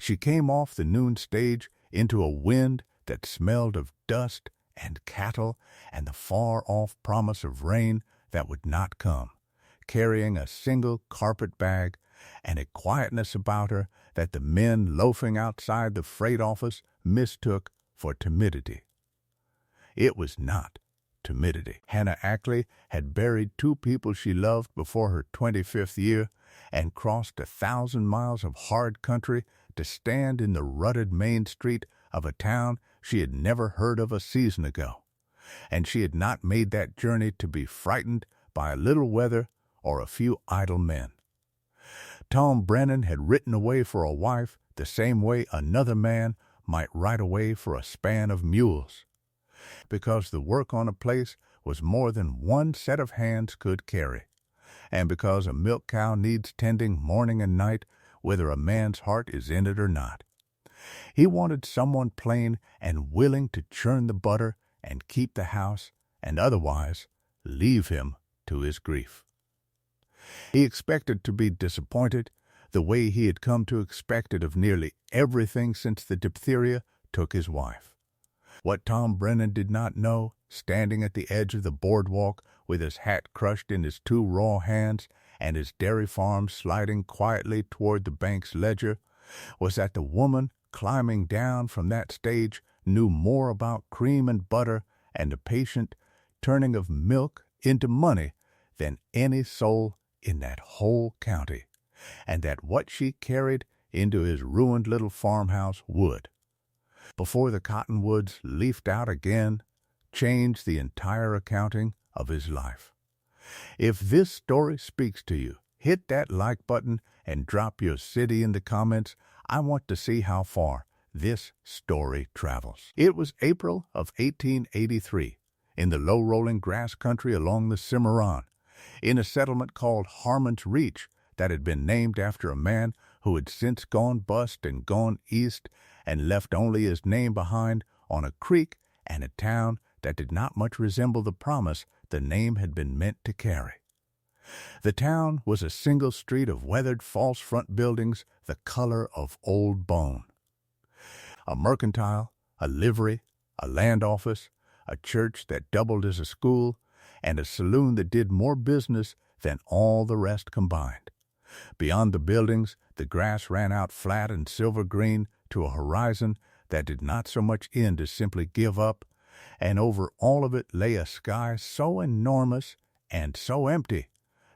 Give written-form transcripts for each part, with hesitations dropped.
She came off the noon stage into a wind that smelled of dust and cattle and the far-off promise of rain that would not come, carrying a single carpet bag and a quietness about her that the men loafing outside the freight office mistook for timidity. It was not timidity. Hannah Ackley had buried 2 people she loved before her 25th year and crossed 1,000 miles of hard country to stand in the rutted main street of a town she had never heard of a season ago. And she had not made that journey to be frightened by a little weather or a few idle men. Tom Brennan had written away for a wife the same way another man might write away for a span of mules, because the work on a place was more than one set of hands could carry, and because a milk cow needs tending morning and night, whether a man's heart is in it or not. He wanted someone plain and willing to churn the butter and keep the house, and otherwise leave him to his grief. He expected to be disappointed, the way he had come to expect it of nearly everything since the diphtheria took his wife. What Tom Brennan did not know, standing at the edge of the boardwalk with his hat crushed in his 2 raw hands and his dairy farm sliding quietly toward the bank's ledger, was that the woman climbing down from that stage knew more about cream and butter and the patient turning of milk into money than any soul in that whole county, and that what she carried into his ruined little farmhouse would, before the cottonwoods leafed out again, change the entire accounting of his life. If this story speaks to you, hit that like button and drop your city in the comments. I want to see how far this story travels. It was April of 1883, in the low-rolling grass country along the Cimarron, in a settlement called Harmon's Reach that had been named after a man who had since gone bust and gone east and left only his name behind on a creek and a town that did not much resemble the promise the name had been meant to carry. The town was a single street of weathered false front buildings the color of old bone. A mercantile, a livery, a land office, a church that doubled as a school, and a saloon that did more business than all the rest combined. Beyond the buildings, the grass ran out flat and silver green to a horizon that did not so much end as simply give up, and over all of it lay a sky so enormous and so empty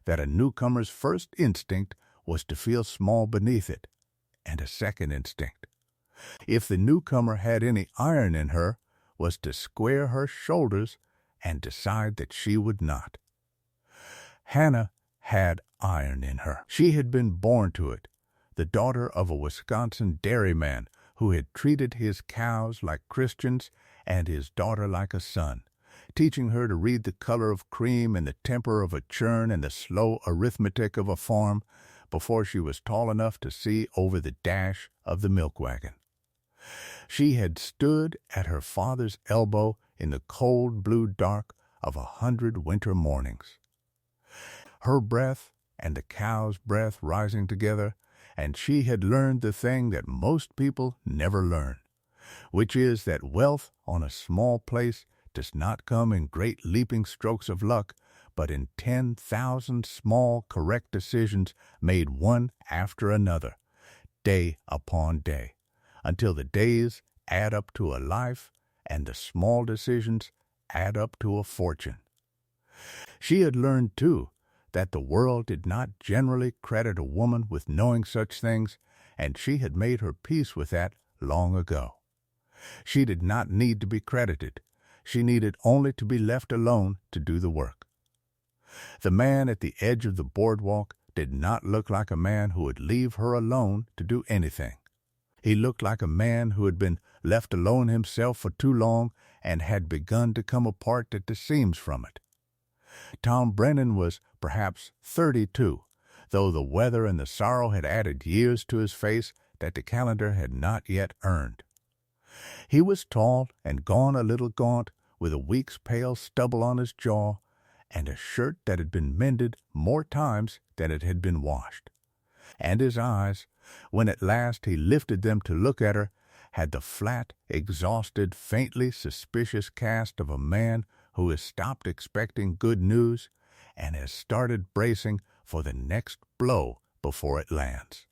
that a newcomer's first instinct was to feel small beneath it, and a second instinct, if the newcomer had any iron in her, was to square her shoulders and decide that she would not. Hannah had iron in her. She had been born to it, the daughter of a Wisconsin dairyman who had treated his cows like Christians and his daughter like a son, teaching her to read the color of cream and the temper of a churn and the slow arithmetic of a farm before she was tall enough to see over the dash of the milk wagon. She had stood at her father's elbow in the cold blue dark of 100 winter mornings, her breath and the cow's breath rising together, and she had learned the thing that most people never learn, which is that wealth on a small place does not come in great leaping strokes of luck, but in 10,000 small correct decisions made one after another, day upon day, until the days add up to a life and the small decisions add up to a fortune. She had learned, too, that the world did not generally credit a woman with knowing such things, and she had made her peace with that long ago. She did not need to be credited. She needed only to be left alone to do the work. The man at the edge of the boardwalk did not look like a man who would leave her alone to do anything. He looked like a man who had been left alone himself for too long and had begun to come apart at the seams from it. Tom Brennan was perhaps 32, though the weather and the sorrow had added years to his face that the calendar had not yet earned. He was tall and gone a little gaunt, with a week's pale stubble on his jaw, and a shirt that had been mended more times than it had been washed. And his eyes, When at last he lifted them to look at her, had the flat, exhausted, faintly suspicious cast of a man who has stopped expecting good news and has started bracing for the next blow before it lands.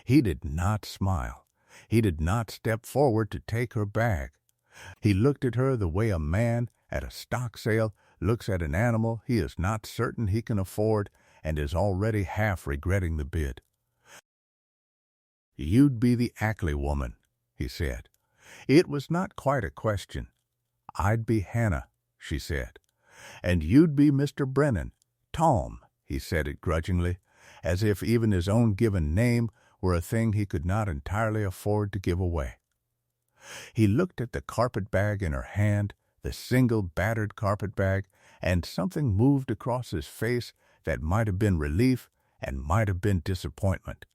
He did not smile. He did not step forward to take her bag. He looked at her the way a man at a stock sale looks at an animal he is not certain he can afford and is already half regretting the bid. "You'd be the Ackley woman," he said. It was not quite a question. "I'd be Hannah," she said. "And you'd be Mr. Brennan. Tom," he said it grudgingly, as if even his own given name were a thing he could not entirely afford to give away. He looked at the carpet-bag in her hand, the single battered carpet-bag, and something moved across his face that might have been relief and might have been disappointment.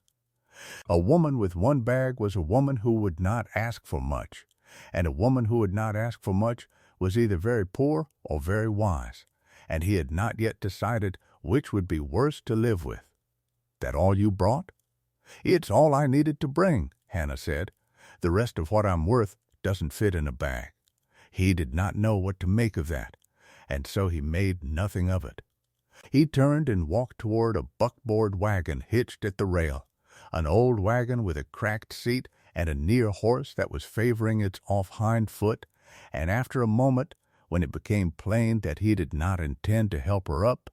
A woman with one bag was a woman who would not ask for much, and a woman who would not ask for much was either very poor or very wise, and he had not yet decided which would be worse to live with. "That all you brought?" "It's all I needed to bring," Hannah said. "The rest of what I'm worth doesn't fit in a bag." He did not know what to make of that, and so he made nothing of it. He turned and walked toward a buckboard wagon hitched at the rail, an old wagon with a cracked seat and a near horse that was favoring its off hind foot, and after a moment, when it became plain that he did not intend to help her up,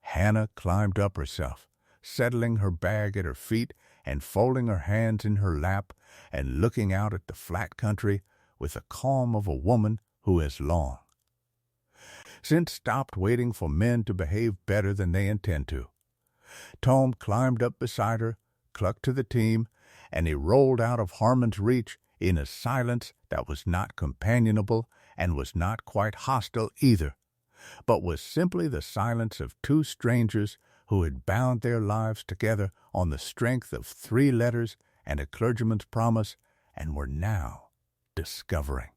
Hannah climbed up herself, settling her bag at her feet and folding her hands in her lap and looking out at the flat country with the calm of a woman who has long since stopped waiting for men to behave better than they intend to. Tom climbed up beside her, clucked to the team, and he rolled out of Harmon's reach in a silence that was not companionable and was not quite hostile either, but was simply the silence of two strangers who had bound their lives together on the strength of 3 letters and a clergyman's promise, and were now discovering,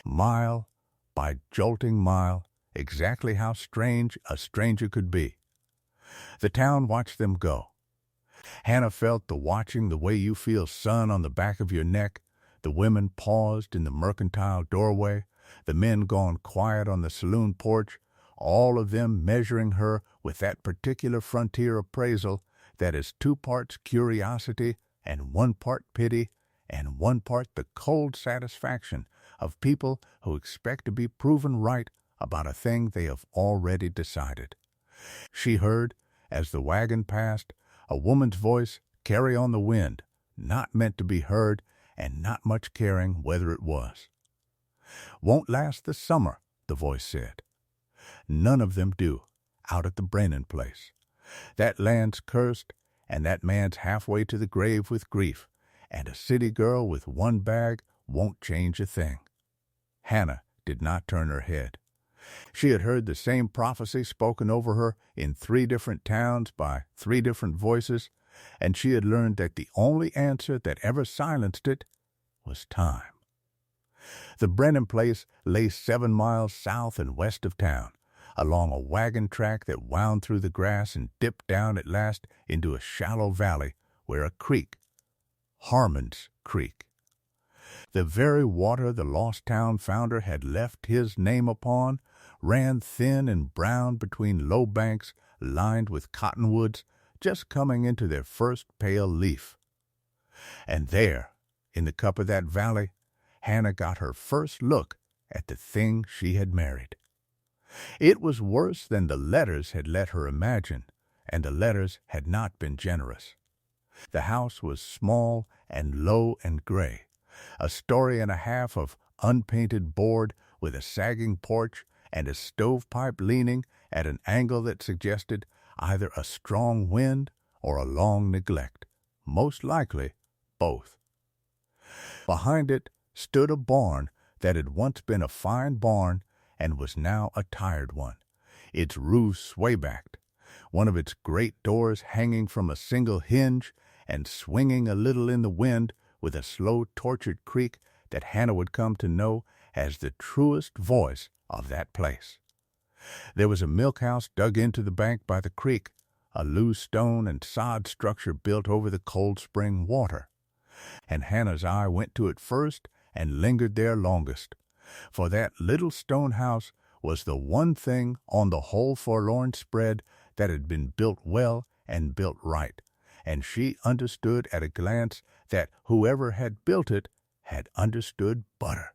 mile by jolting mile, exactly how strange a stranger could be. The town watched them go. Hannah felt the watching the way you feel sun on the back of your neck. The women paused in the mercantile doorway, the men gone quiet on the saloon porch, all of them measuring her with that particular frontier appraisal that is 2 parts curiosity and 1 part pity and 1 part the cold satisfaction of people who expect to be proven right about a thing they have already decided. She heard, as the wagon passed, a woman's voice carry on the wind, not meant to be heard and not much caring whether it was. "Won't last the summer," the voice said. "None of them do, out at the Brennan place. That land's cursed, and that man's halfway to the grave with grief, and a city girl with 1 bag won't change a thing." Hannah did not turn her head. She had heard the same prophecy spoken over her in 3 different towns by 3 different voices, and she had learned that the only answer that ever silenced it was time. The Brennan place lay 7 miles south and west of town, along a wagon track that wound through the grass and dipped down at last into a shallow valley where a creek, Harmon's Creek, the very water the lost town founder had left his name upon, ran thin and brown between low banks lined with cottonwoods just coming into their first pale leaf. And there, in the cup of that valley, Hannah got her first look at the thing she had married. It was worse than the letters had let her imagine, and the letters had not been generous. The house was small and low and gray, a story and a half of unpainted board with a sagging porch and a stovepipe leaning at an angle that suggested either a strong wind or a long neglect, most likely both. Behind it stood a barn that had once been a fine barn and was now a tired one, its roof sway-backed, one of its great doors hanging from a single hinge and swinging a little in the wind with a slow tortured creak that Hannah would come to know as the truest voice of that place. There was a milk house dug into the bank by the creek, a loose stone and sod structure built over the cold spring water. And Hannah's eye went to it first and lingered there longest, for that little stone house was the one thing on the whole forlorn spread that had been built well and built right, and she understood at a glance that whoever had built it had understood butter.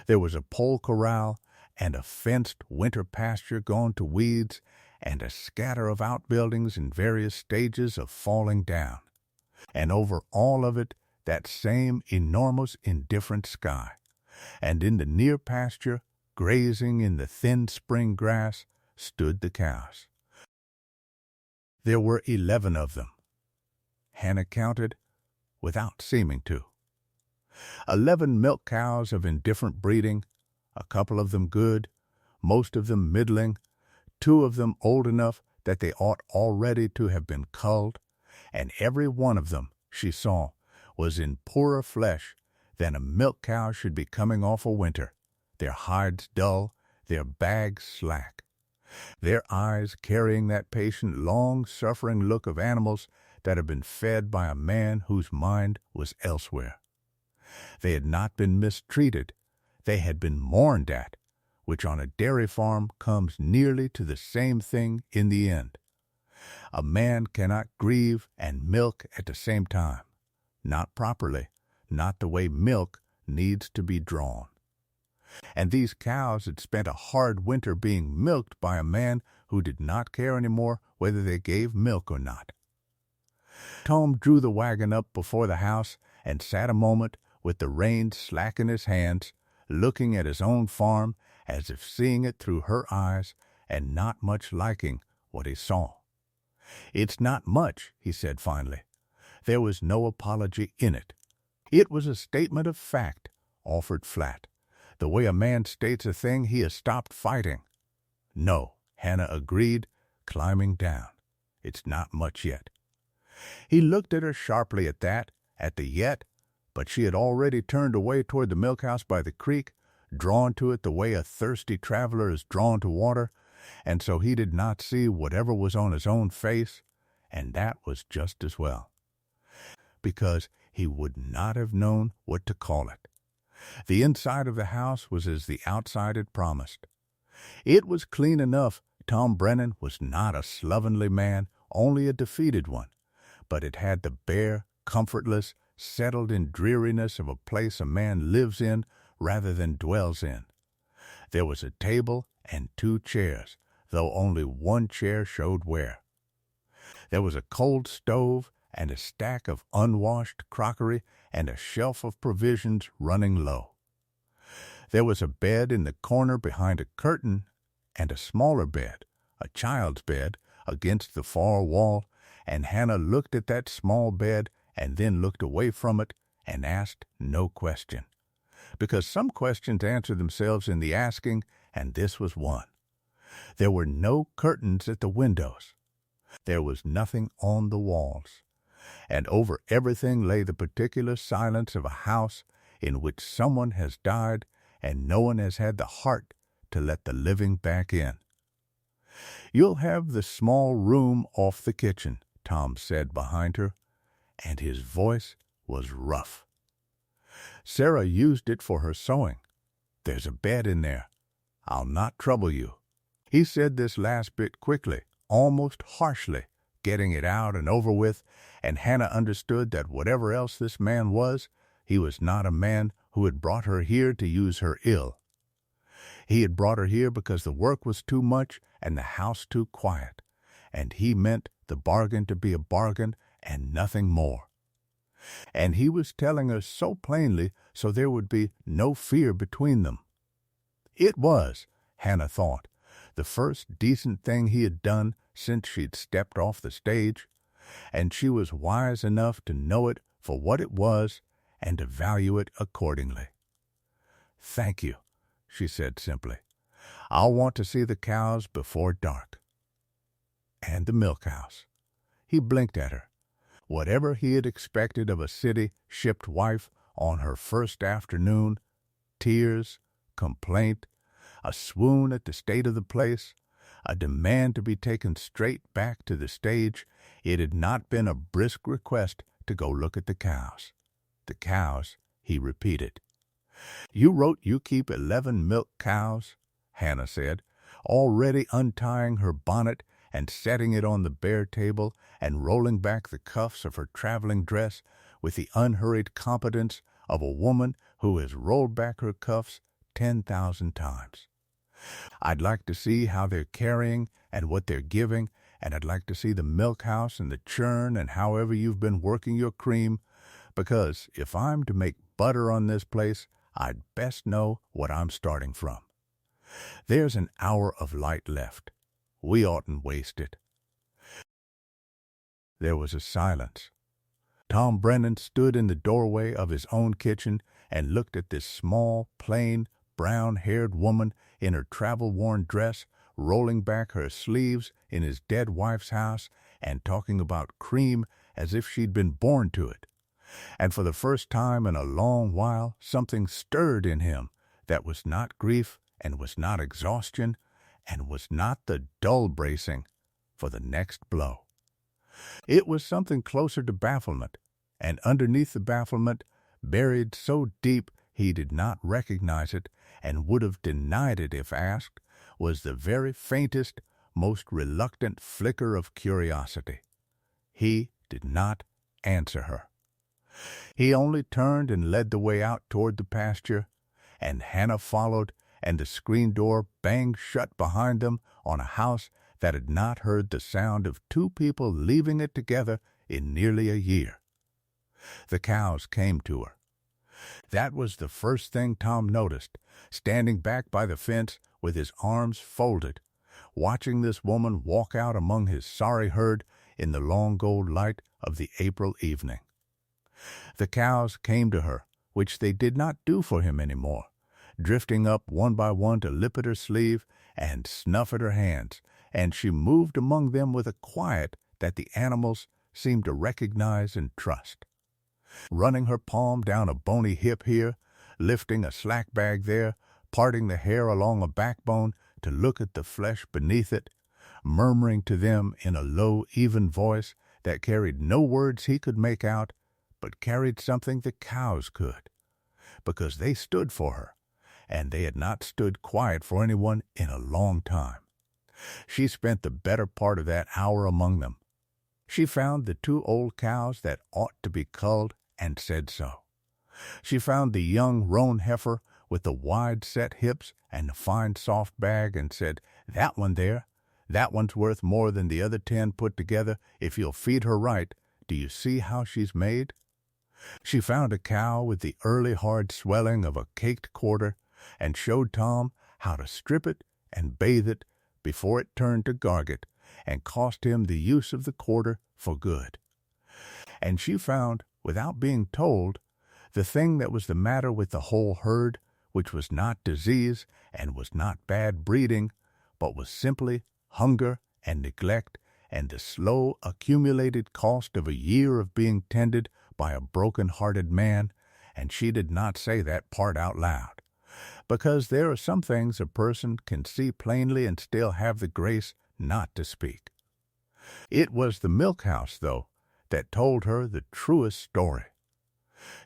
There was a pole corral and a fenced winter pasture gone to weeds and a scatter of outbuildings in various stages of falling down, and over all of it that same enormous indifferent sky, and in the near pasture, grazing in the thin spring grass, stood the cows. There were 11 of them. Hannah counted without seeming to. 11 milk cows of indifferent breeding, a couple of them good, most of them middling, 2 of them old enough that they ought already to have been culled, and every one of them, she saw, was in poorer flesh than a milk cow should be coming off a winter, their hides dull, their bags slack, their eyes carrying that patient, long-suffering look of animals that have been fed by a man whose mind was elsewhere. They had not been mistreated, they had been mourned at, which on a dairy farm comes nearly to the same thing in the end. A man cannot grieve and milk at the same time, not properly, not the way milk needs to be drawn. And these cows had spent a hard winter being milked by a man who did not care any more whether they gave milk or not. Tom drew the wagon up before the house and sat a moment with the reins slack in his hands, looking at his own farm as if seeing it through her eyes and not much liking what he saw. "It's not much," he said finally. There was no apology in it. It was a statement of fact, offered flat, the way a man states a thing he has stopped fighting. "No," Hannah agreed, climbing down. "It's not much yet." He looked at her sharply at that, at the yet, but she had already turned away toward the milk-house by the creek, drawn to it the way a thirsty traveler is drawn to water, and so he did not see whatever was on his own face, and that was just as well, because he would not have known what to call it. The inside of the house was as the outside had promised. It was clean enough. Tom Brennan was not a slovenly man, only a defeated one, but it had the bare, comfortless, settled-in dreariness of a place a man lives in rather than dwells in. There was a table and 2 chairs, though only one chair showed where. There was a cold stove and a stack of unwashed crockery and a shelf of provisions running low. There was a bed in the corner behind a curtain and a smaller bed, a child's bed, against the far wall, and Hannah looked at that small bed and then looked away from it and asked no question, because some questions answer themselves in the asking, and this was one. There were no curtains at the windows. There was nothing on the walls, and over everything lay the particular silence of a house in which someone has died and no one has had the heart to let the living back in. "You'll have the small room off the kitchen," Tom said behind her, and his voice was rough. "Sarah used it for her sewing. There's a bed in there. I'll not trouble you." He said this last bit quickly, almost harshly, getting it out and over with, and Hannah understood that whatever else this man was, he was not a man who had brought her here to use her ill. He had brought her here because the work was too much and the house too quiet, and he meant the bargain to be a bargain and nothing more. And he was telling her so plainly so there would be no fear between them. It was, Hannah thought, the first decent thing he had done since she'd stepped off the stage, and she was wise enough to know it for what it was and to value it accordingly. "Thank you," she said simply. "I'll want to see the cows before dark." And the milk house. He blinked at her. Whatever he had expected of a city-shipped wife on her first afternoon, tears, complaint, a swoon at the state of the place, a demand to be taken straight back to the stage. It had not been a brisk request to go look at the cows. The cows, he repeated. You wrote you keep 11 milk cows, Hannah said, already untying her bonnet and setting it on the bare table and rolling back the cuffs of her traveling dress with the unhurried competence of a woman who has rolled back her cuffs 10,000 times. I'd like to see how they're carrying and what they're giving, and I'd like to see the milk house and the churn and however you've been working your cream, because if I'm to make butter on this place, I'd best know what I'm starting from. There's an hour of light left. We oughtn't waste it. There was a silence. Tom Brennan stood in the doorway of his own kitchen and looked at this small, plain, brown-haired woman in her travel-worn dress, rolling back her sleeves in his dead wife's house and talking about cream as if she'd been born to it. And for the first time in a long while, something stirred in him that was not grief and was not exhaustion and was not the dull bracing for the next blow. It was something closer to bafflement, and underneath the bafflement, buried so deep he did not recognize it and would have denied it if asked, was the very faintest, most reluctant flicker of curiosity. He did not answer her. He only turned and led the way out toward the pasture, and Hannah followed, and the screen door banged shut behind them on a house that had not heard the sound of two people leaving it together in nearly a year. The cows came to her. That was the first thing Tom noticed, standing back by the fence with his arms folded, watching this woman walk out among his sorry herd in the long gold light of the April evening. The cows came to her, which they did not do for him any more, drifting up one by one to lip at her sleeve and snuff at her hands, and she moved among them with a quiet that the animals seemed to recognize and trust. Running her palm down a bony hip here, lifting a slack bag there, parting the hair along a backbone to look at the flesh beneath it, murmuring to them in a low, even voice that carried no words he could make out, but carried something the cows could, because they stood for her, and they had not stood quiet for anyone in a long time. She spent the better part of that hour among them. She found the two old cows that ought to be culled and said so. She found the young roan heifer with the wide-set hips and the fine soft bag and said, "That one there, that one's worth more than the other 10 put together if you'll feed her right. Do you see how she's made?" She found a cow with the early hard swelling of a caked quarter and showed Tom how to strip it and bathe it before it turned to garget and cost him the use of the quarter for good. And she found, without being told, the thing that was the matter with the whole herd, which was not disease and was not bad breeding, but was simply hunger and neglect and the slow accumulated cost of a year of being tended by a broken-hearted man, and she did not say that part out loud, because there are some things a person can see plainly and still have the grace not to speak. It was the milk house, though, that told her the truest story.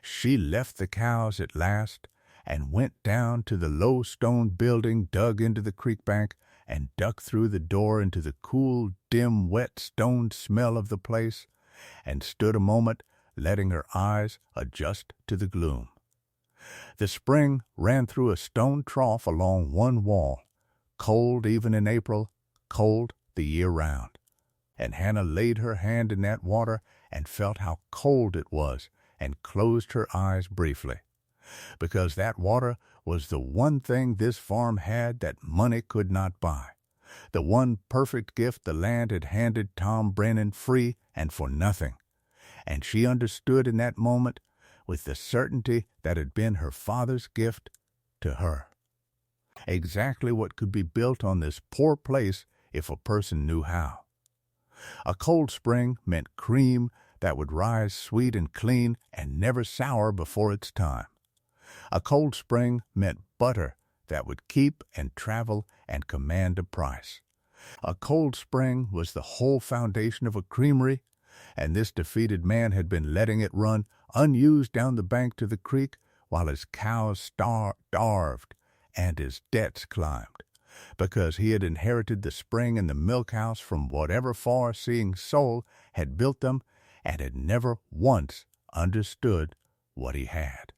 She left the cows at last and went down to the low stone building dug into the creek bank and ducked through the door into the cool, dim, wet stone smell of the place and stood a moment letting her eyes adjust to the gloom. The spring ran through a stone trough along one wall, cold even in April, cold the year round. And Hannah laid her hand in that water and felt how cold it was and closed her eyes briefly, because that water was the one thing this farm had that money could not buy, the one perfect gift the land had handed Tom Brennan free and for nothing. And she understood in that moment, with the certainty that had been her father's gift to her, exactly what could be built on this poor place if a person knew how. A cold spring meant cream that would rise sweet and clean and never sour before its time. A cold spring meant butter that would keep and travel and command a price. A cold spring was the whole foundation of a creamery, and this defeated man had been letting it run unused down the bank to the creek while his cows starved and his debts climbed, because he had inherited the spring and the milk house from whatever far-seeing soul had built them and had never once understood what he had.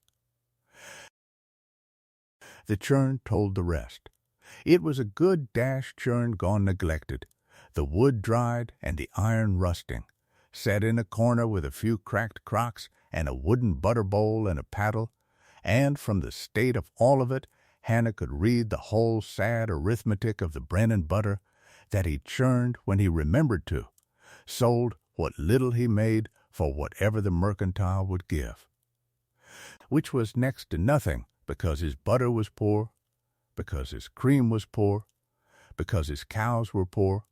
The churn told the rest. It was a good churn gone neglected, the wood dried and the iron rusting, set in a corner with a few cracked crocks and a wooden butter bowl and a paddle, and from the state of all of it, Hannah could read the whole sad arithmetic of the Brennan butter that he churned when he remembered to, sold what little he made for whatever the mercantile would give, which was next to nothing because his butter was poor, because his cream was poor, because his cows were poor,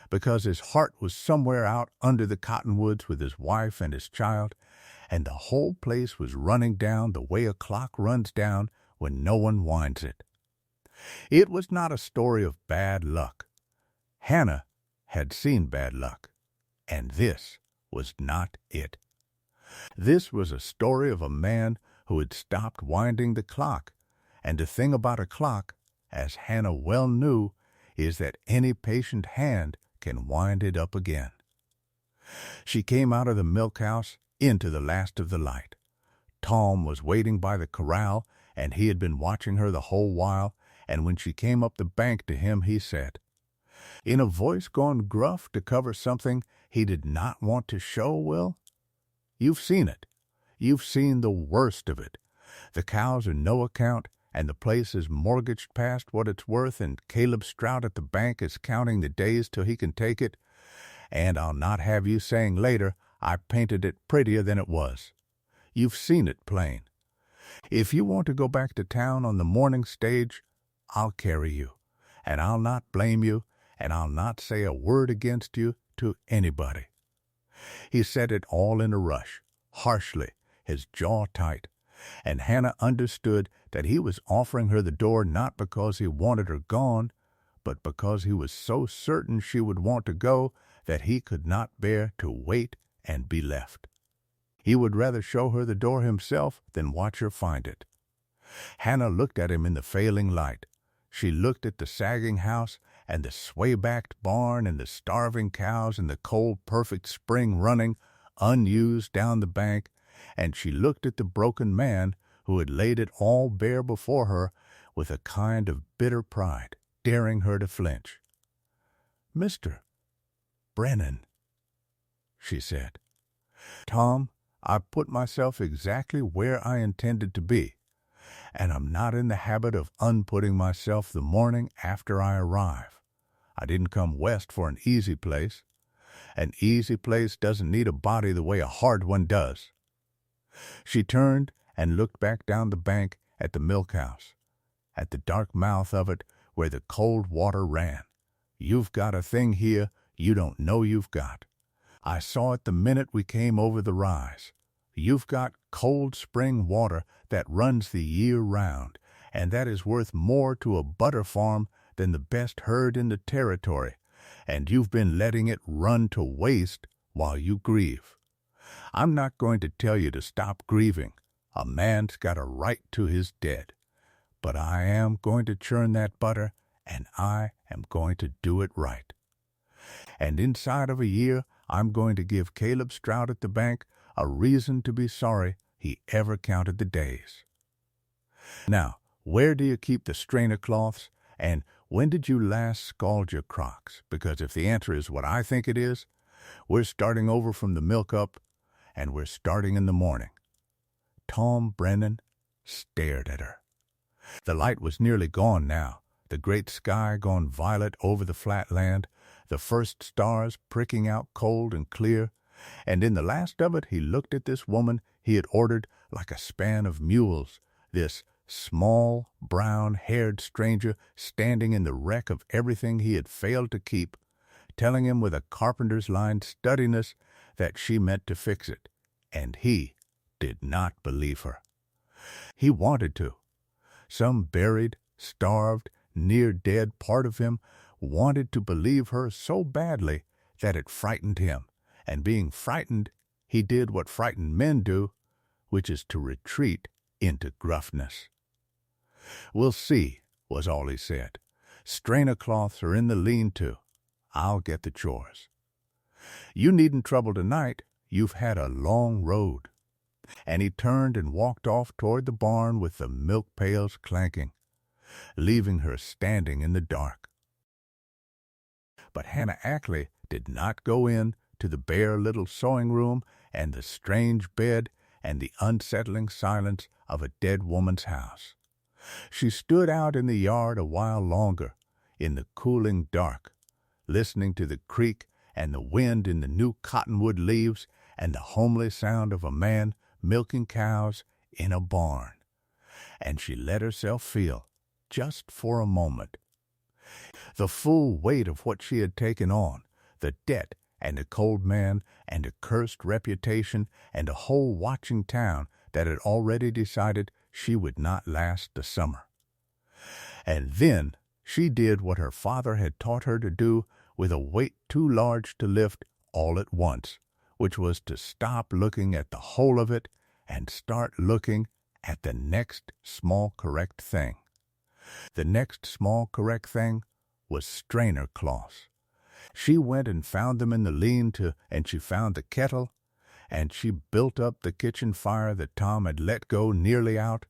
because his heart was somewhere out under the cottonwoods with his wife and his child, and the whole place was running down the way a clock runs down when no one winds it. It was not a story of bad luck. Hannah had seen bad luck, and this was not it. This was a story of a man who had stopped winding the clock, and the thing about a clock, as Hannah well knew, is that any patient hand can wind it up again. She came out of the milk house into the last of the light. Tom was waiting by the corral, and he had been watching her the whole while, and when she came up the bank to him, he said, in a voice gone gruff to cover something he did not want to show, Will, "You've seen it. You've seen the worst of it. The cows are no account, and the place is mortgaged past what it's worth, and Caleb Strout at the bank is counting the days till he can take it, and I'll not have you saying later I painted it prettier than it was. You've seen it plain. If you want to go back to town on the morning stage, I'll carry you, and I'll not blame you, and I'll not say a word against you to anybody." He said it all in a rush, harshly, his jaw tight, and Hannah understood that he was offering her the door not because he wanted her gone, but because he was so certain she would want to go that he could not bear to wait and be left. He would rather show her the door himself than watch her find it. Hannah looked at him in the failing light. She looked at the sagging house and the sway-backed barn and the starving cows and the cold, perfect spring running, unused, down the bank, and she looked at the broken man who had laid it all bare before her with a kind of bitter pride, daring her to flinch. "Mr. Brennan," she said. "Tom, I put myself exactly where I intended to be, and I'm not in the habit of unputting myself the morning after I arrive. I didn't come west for an easy place. An easy place doesn't need a body the way a hard one does." She turned and looked back down the bank at the milk house, at the dark mouth of it where the cold water ran. "You've got a thing here you don't know you've got. I saw it the minute we came over the rise. You've got cold spring water that runs the year round, and that is worth more to a butter farm than the best herd in the territory, and you've been letting it run to waste while you grieve. I'm not going to tell you to stop grieving. A man's got a right to his dead. But I am going to churn that butter, and I am going to do it right. And inside of a year, I'm going to give Caleb Strout at the bank a reason to be sorry he ever counted the days. Now, where do you keep the strainer cloths, and when did you last scald your crocks? Because if the answer is what I think it is, we're starting over from the milk up, and we're starting in the morning." Tom Brennan stared at her. The light was nearly gone now, the great sky gone violet over the flat land, the first stars pricking out cold and clear, and in the last of it he looked at this woman he had ordered like a span of mules, this small, brown-haired stranger standing in the wreck of everything he had failed to keep, telling him with a carpenter's-line steadiness that she meant to fix it, and he did not believe her. He wanted to. Some buried, starved, near-dead part of him wanted to believe her so badly that it frightened him, and being frightened, he did what frightened men do, which is to retreat into gruffness. "We'll see," was all he said. "Strainer cloths are in the lean-to. I'll get the chores. You needn't trouble tonight. You've had a long road." And he turned and walked off toward the barn with the milk pails clanking, leaving her standing in the dark. But Hannah Ackley did not go in to the bare little sewing room and the strange bed and the unsettling silence of a dead woman's house. She stood out in the yard a while longer, in the cooling dark, listening to the creak and the wind in the new cottonwood leaves and the homely sound of a man milking cows in a barn. And she let herself feel, just for a moment, the full weight of what she had taken on, the debt and a cold man and a cursed reputation and a whole watching town that had already decided she would not last the summer. And then she did what her father had taught her to do with a weight too large to lift all at once, which was to stop looking at the whole of it and start looking at the next small correct thing. The next small correct thing was strainer cloths. She went and found them in the lean-to, and she found the kettle, and she built up the kitchen fire that Tom had let go nearly out,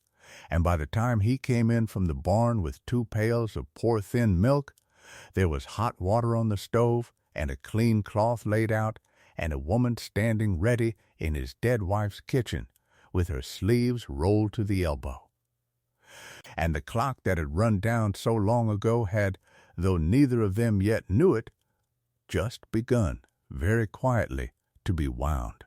and by the time he came in from the barn with 2 pails of poor thin milk, there was hot water on the stove, and a clean cloth laid out, and a woman standing ready in his dead wife's kitchen, with her sleeves rolled to the elbow. And the clock that had run down so long ago had, though neither of them yet knew it, just begun, very quietly, to be wound.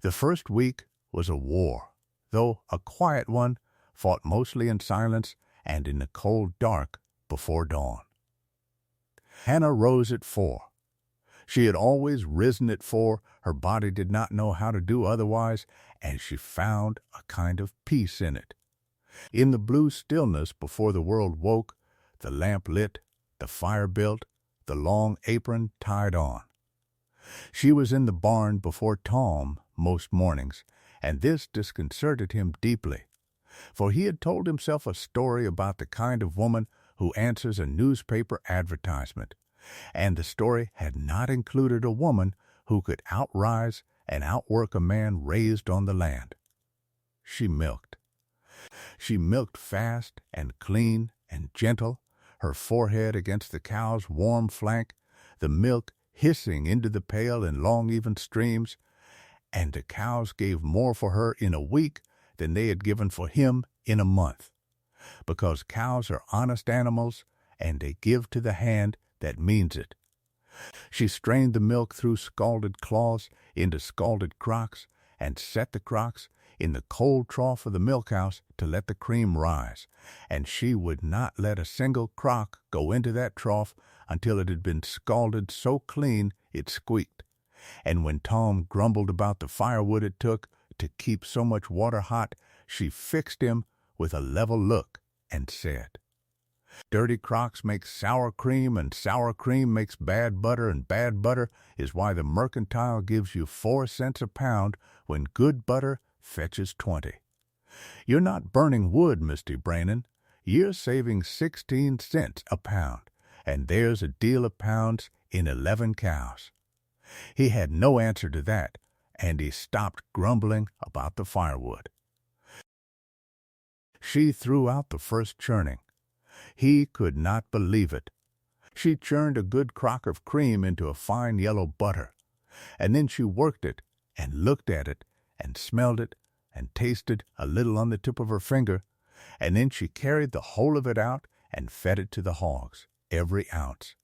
The first week was a war, though a quiet one, fought mostly in silence and in the cold dark before dawn. Hannah rose at 4. She had always risen at 4, her body did not know how to do otherwise, and she found a kind of peace in it. In the blue stillness before the world woke, the lamp lit, the fire built, the long apron tied on. She was in the barn before Tom most mornings, and this disconcerted him deeply, for he had told himself a story about the kind of woman who answers a newspaper advertisement, and the story had not included a woman who could outrise and outwork a man raised on the land. She milked. She milked fast and clean and gentle, her forehead against the cow's warm flank, the milk hissing into the pail in long even streams, and the cows gave more for her in a week than they had given for him in a month, because cows are honest animals, and they give to the hand that means it. She strained the milk through scalded cloths into scalded crocks, and set the crocks in the cold trough of the milkhouse to let the cream rise, and she would not let a single crock go into that trough until it had been scalded so clean it squeaked. And when Tom grumbled about the firewood it took to keep so much water hot, she fixed him with a level look and said, "Dirty crocks make sour cream, and sour cream makes bad butter, and bad butter is why the mercantile gives you 4 cents a pound when good butter fetches 20. You're not burning wood, Misty Brainin. You're saving 16 cents a pound, and there's a deal of pounds in 11 cows." He had no answer to that, and he stopped grumbling about the firewood. She threw out the first churning. He could not believe it. She churned a good crock of cream into a fine yellow butter, and then she worked it and looked at it and smelled it and tasted a little on the tip of her finger, and then she carried the whole of it out and fed it to the hogs, every ounce,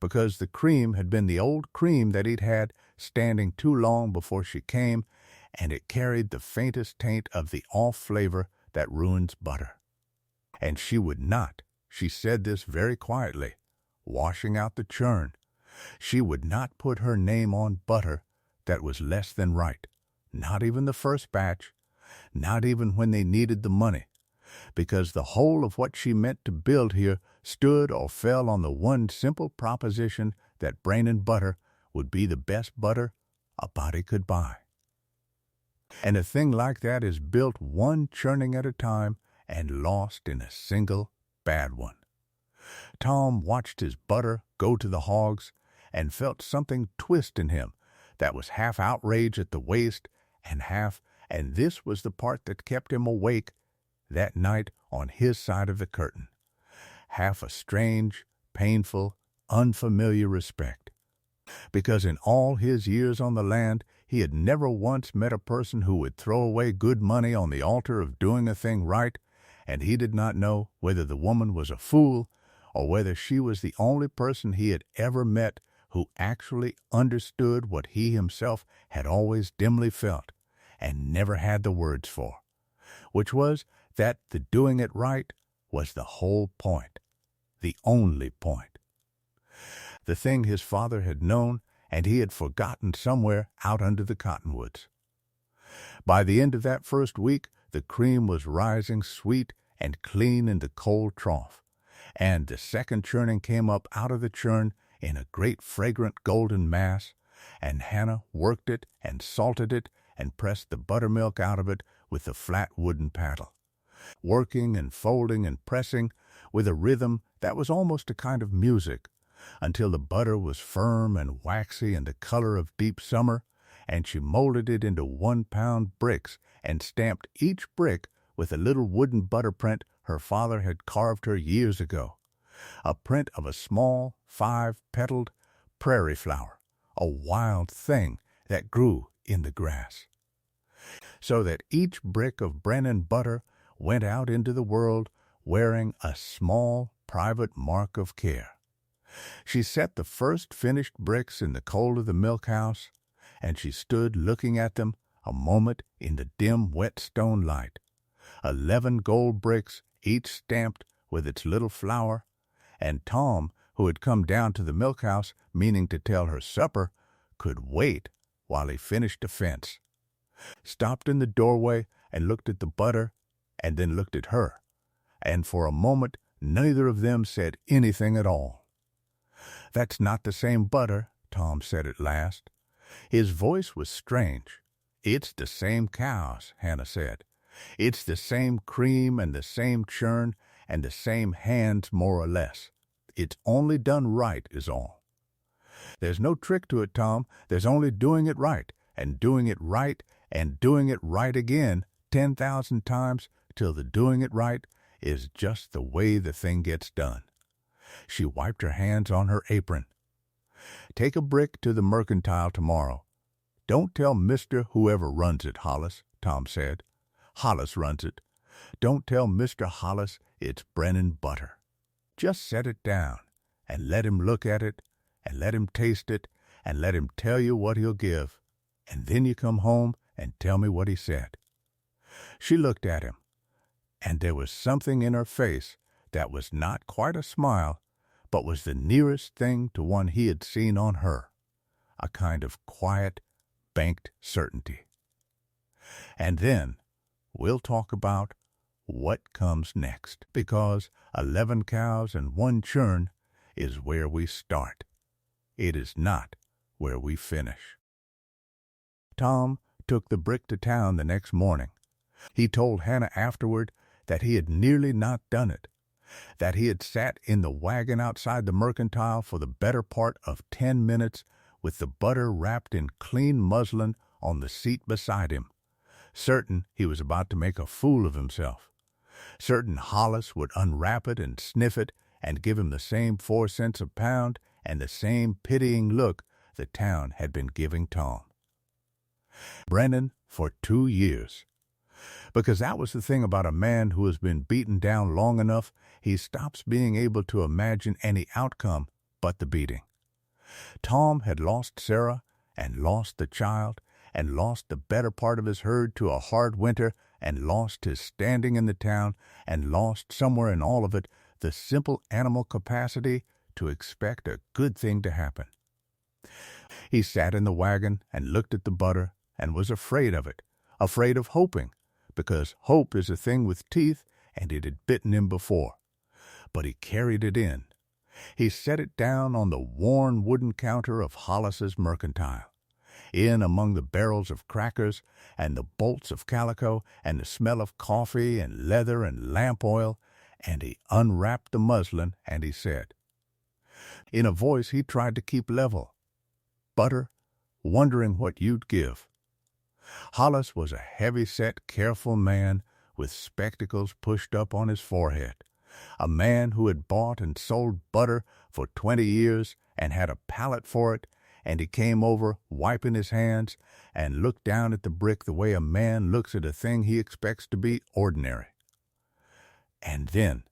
because the cream had been the old cream that he'd had standing too long before she came, and it carried the faintest taint of the off flavor that ruins butter. And she would not, she said this very quietly, washing out the churn, she would not put her name on butter that was less than right, not even the first batch, not even when they needed the money, because the whole of what she meant to build here stood or fell on the one simple proposition that brain and butter would be the best butter a body could buy. And a thing like that is built one churning at a time and lost in a single bad one. Tom watched his butter go to the hogs and felt something twist in him that was half outrage at the waste and this was the part that kept him awake that night on his side of the curtain, half a strange, painful, unfamiliar respect. Because in all his years on the land, he had never once met a person who would throw away good money on the altar of doing a thing right, and he did not know whether the woman was a fool or whether she was the only person he had ever met who actually understood what he himself had always dimly felt and never had the words for, which was that the doing it right was the whole point, the only point. The thing his father had known and he had forgotten somewhere out under the cottonwoods. By the end of that first week, the cream was rising sweet and clean in the cold trough, and the second churning came up out of the churn in a great fragrant golden mass, and Hannah worked it and salted it and pressed the buttermilk out of it with the flat wooden paddle, working and folding and pressing with a rhythm that was almost a kind of music, until the butter was firm and waxy and the color of deep summer, and she molded it into 1-pound bricks and stamped each brick with a little wooden butter print her father had carved her years ago, a print of a small 5-petaled prairie flower, a wild thing that grew in the grass, so that each brick of Brennan butter went out into the world wearing a small private mark of care. She set the first finished bricks in the cold of the milk house, and she stood looking at them a moment in the dim wet stone light, 11 gold bricks, each stamped with its little flower, and Tom, who had come down to the milk house meaning to tell her supper, could wait while he finished a fence, stopped in the doorway and looked at the butter, and then looked at her, and for a moment neither of them said anything at all. "That's not the same butter," Tom said at last. His voice was strange. "It's the same cows," Hannah said. "It's the same cream and the same churn and the same hands more or less. It's only done right is all. There's no trick to it, Tom. There's only doing it right and doing it right and doing it right again 10,000 times till the doing it right is just the way the thing gets done." She wiped her hands on her apron. "Take a brick to the mercantile tomorrow. Don't tell Mr. Whoever runs it, Hollis," Tom said. "Hollis runs it. Don't tell Mr. Hollis it's Brennan butter. Just set it down and let him look at it and let him taste it and let him tell you what he'll give, and then you come home and tell me what he said." She looked at him, and there was something in her face that was not quite a smile, but was the nearest thing to one he had seen on her, a kind of quiet, banked certainty. And then we'll talk about what comes next, because 11 cows and 1 churn is where we start. It is not where we finish. Tom took the brick to town the next morning. He told Hannah afterward that he had nearly not done it, that he had sat in the wagon outside the mercantile for the better part of 10 minutes with the butter wrapped in clean muslin on the seat beside him, certain he was about to make a fool of himself, certain Hollis would unwrap it and sniff it and give him the same 4 cents a pound and the same pitying look the town had been giving Tom. Brennan for 2 years. Because that was the thing about a man who has been beaten down long enough, he stops being able to imagine any outcome but the beating. Tom had lost Sarah and lost the child and lost the better part of his herd to a hard winter and lost his standing in the town and lost somewhere in all of it the simple animal capacity to expect a good thing to happen. He sat in the wagon and looked at the butter and was afraid of it, afraid of hoping, because hope is a thing with teeth and it had bitten him before. But he carried it in. He set it down on the worn wooden counter of Hollis's mercantile, in among the barrels of crackers and the bolts of calico and the smell of coffee and leather and lamp oil, and he unwrapped the muslin and he said, in a voice he tried to keep level, "Butter, wondering what you'd give." Hollis was a heavy-set, careful man with spectacles pushed up on his forehead, a man who had bought and sold butter for 20 years and had a palate for it, and he came over, wiping his hands, and looked down at the brick the way a man looks at a thing he expects to be ordinary. And then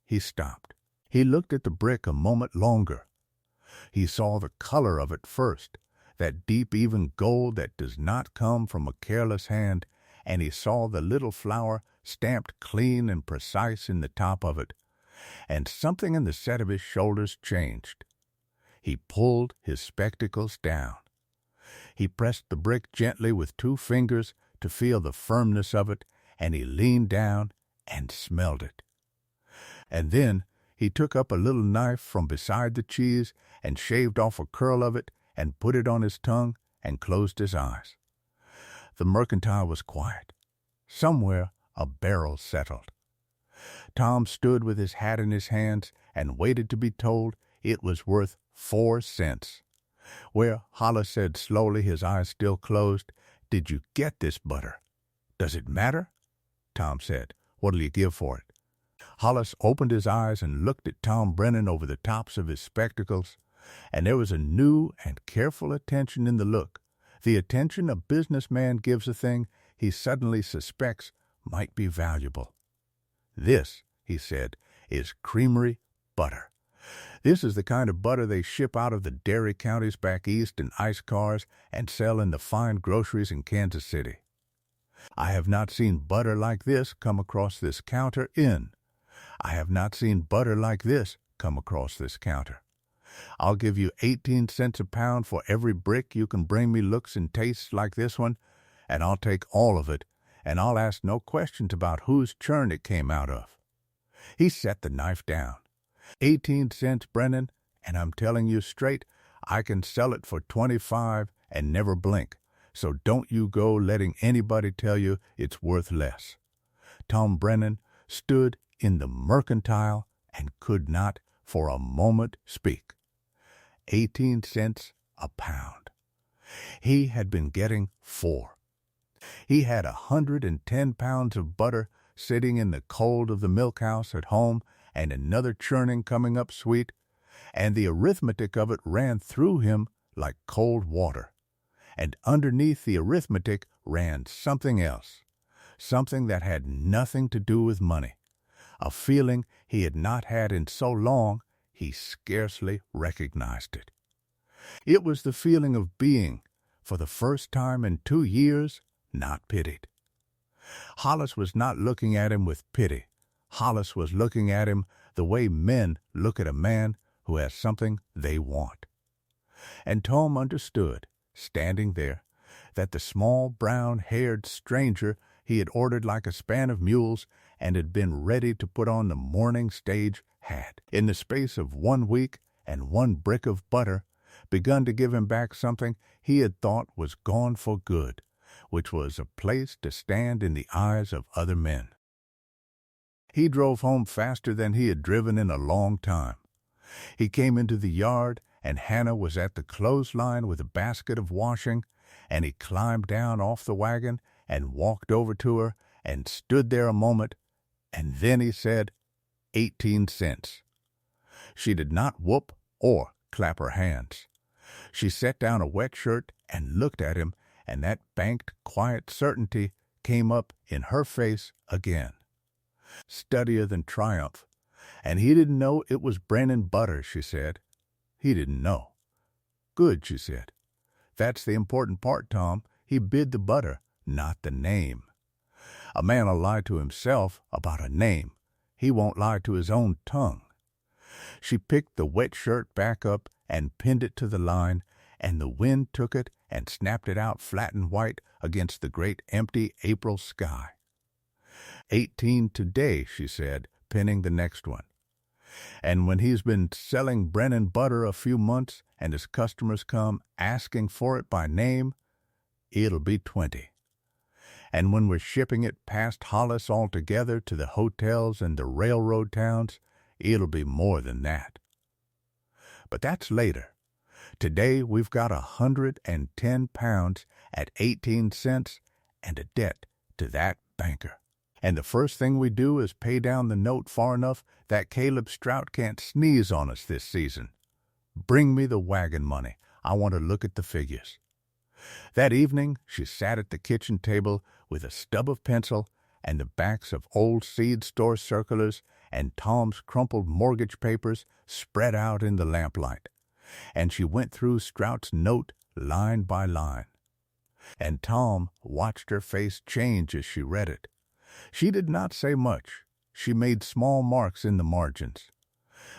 he stopped. He looked at the brick a moment longer. He saw the color of it first, that deep, even gold that does not come from a careless hand, and he saw the little flower stamped clean and precise in the top of it, and something in the set of his shoulders changed. He pulled his spectacles down. He pressed the brick gently with 2 fingers to feel the firmness of it, and he leaned down and smelled it. And then he took up a little knife from beside the cheese and shaved off a curl of it and put it on his tongue and closed his eyes. The mercantile was quiet. Somewhere a barrel settled. Tom stood with his hat in his hands and waited to be told it was worth 4 cents. Where Hollis said slowly, his eyes still closed, "Did you get this butter? Does it matter?" Tom said, "What'll you give for it?" Hollis opened his eyes and looked at Tom Brennan over the tops of his spectacles, and there was a new and careful attention in the look, the attention a businessman gives a thing he suddenly suspects might be valuable. "This," he said, "is Creamery butter. This is the kind of butter they ship out of the dairy counties back east in ice cars and sell in the fine groceries in Kansas City. I have not seen butter like this come across this counter I have not seen butter like this come across this counter. I'll give you 18 cents a pound for every brick you can bring me looks and tastes like this one, and I'll take all of it, and I'll ask no questions about whose churn it came out of." He set the knife down. 18 cents, Brennan, and I'm telling you straight, I can sell it for 25 and never blink, so don't you go letting anybody tell you it's worth less. Tom Brennan stood in the mercantile and could not for a moment speak. 18 cents a pound. He had been getting 4. He had 110 pounds of butter sitting in the cold of the milk house at home and another churning coming up sweet, and the arithmetic of it ran through him like cold water. And underneath the arithmetic ran something else, something that had nothing to do with money, a feeling he had not had in so long he scarcely recognized it. It was the feeling of being, for the first time in 2 years, not pitied. Hollis was not looking at him with pity. Hollis was looking at him the way men look at a man who has something they want. And Tom understood, standing there, that the small brown-haired stranger he had ordered like a span of mules and had been ready to put on the morning stage had, in the space of 1 week and 1 brick of butter, begun to give him back something he had thought was gone for good, which was a place to stand in the eyes of other men. He drove home faster than he had driven in a long time. He came into the yard, and Hannah was at the clothesline with a basket of washing, and he climbed down off the wagon and walked over to her and stood there a moment, and then he said, 18 cents. She did not whoop or clap her hands. She set down a wet shirt and looked at him, and that banked, quiet certainty came up in her face again, steadier than triumph. And he didn't know it was Brennan butter, she said. He didn't know. Good, she said. That's the important part, Tom. He bid the butter, not the name. A man'll lie to himself about a name. He won't lie to his own tongue. She picked the wet shirt back up and pinned it to the line, and the wind took it and snapped it out flat and white against the great empty April sky. 18 today, she said, pinning the next one. And when he's been selling Brennan butter a few months and his customers come asking for it by name, it'll be 20. And when we're shipping it past Hollis altogether to the hotels and the railroad towns, it'll be more than that. But that's later. Today we've got 110 pounds at 18 cents and a debt to that banker. And the first thing we do is pay down the note far enough that Caleb Strout can't sneeze on us this season. Bring me the wagon money. I want to look at the figures. That evening, she sat at the kitchen table with a stub of pencil and the backs of old seed store circulars and Tom's crumpled mortgage papers spread out in the lamplight. And she went through Strout's note line by line. And Tom watched her face change as she read it. She did not say much. She made small marks in the margins.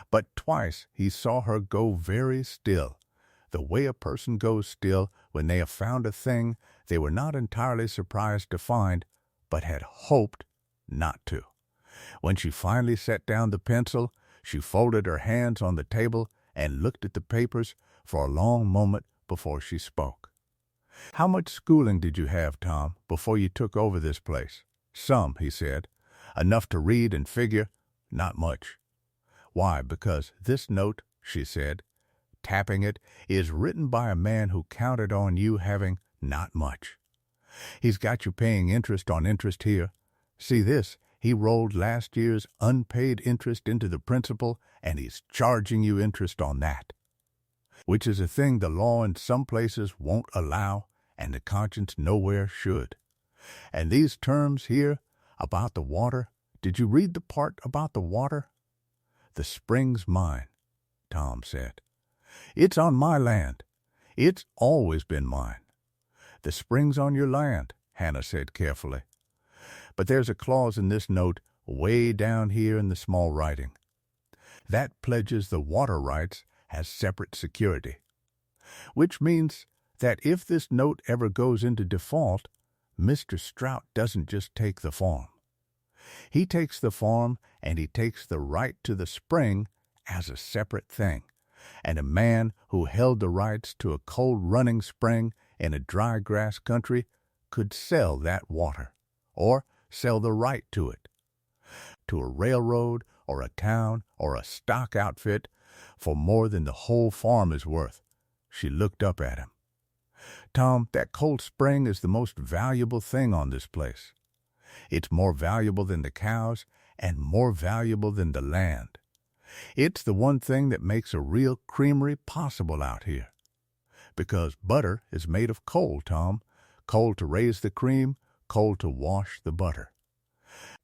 But twice he saw her go very still, the way a person goes still when they have found a thing they were not entirely surprised to find, but had hoped not to. When she finally set down the pencil, she folded her hands on the table and looked at the papers for a long moment before she spoke. "How much schooling did you have, Tom, before you took over this place?" "Some," he said. "Enough to read and figure, not much." "Why, because this note," she said, tapping it, "is written by a man who counted on you having not much. He's got you paying interest on interest here. See this, he rolled last year's unpaid interest into the principal, and he's charging you interest on that, which is a thing the law in some places won't allow, and the conscience nowhere should. And these terms here about the water, did you read the part about the water?" "The spring's mine," Tom said. "It's on my land. It's always been mine." "The spring's on your land," Hannah said carefully. "But there's a clause in this note way down here in the small writing. That pledges the water rights as separate security, which means that if this note ever goes into default, Mr. Strout doesn't just take the farm. He takes the farm and he takes the right to the spring as a separate thing, and a man who held the rights to a cold-running spring in a dry grass country could sell that water, or sell the right to it, to a railroad or a town or a stock outfit for more than the whole farm is worth." She looked up at him. "Tom, that cold spring is the most valuable thing on this place. It's more valuable than the cows and more valuable than the land. It's the one thing that makes a real creamery possible out here. Because butter is made of coal, Tom. Coal to raise the cream, coal to wash the butter.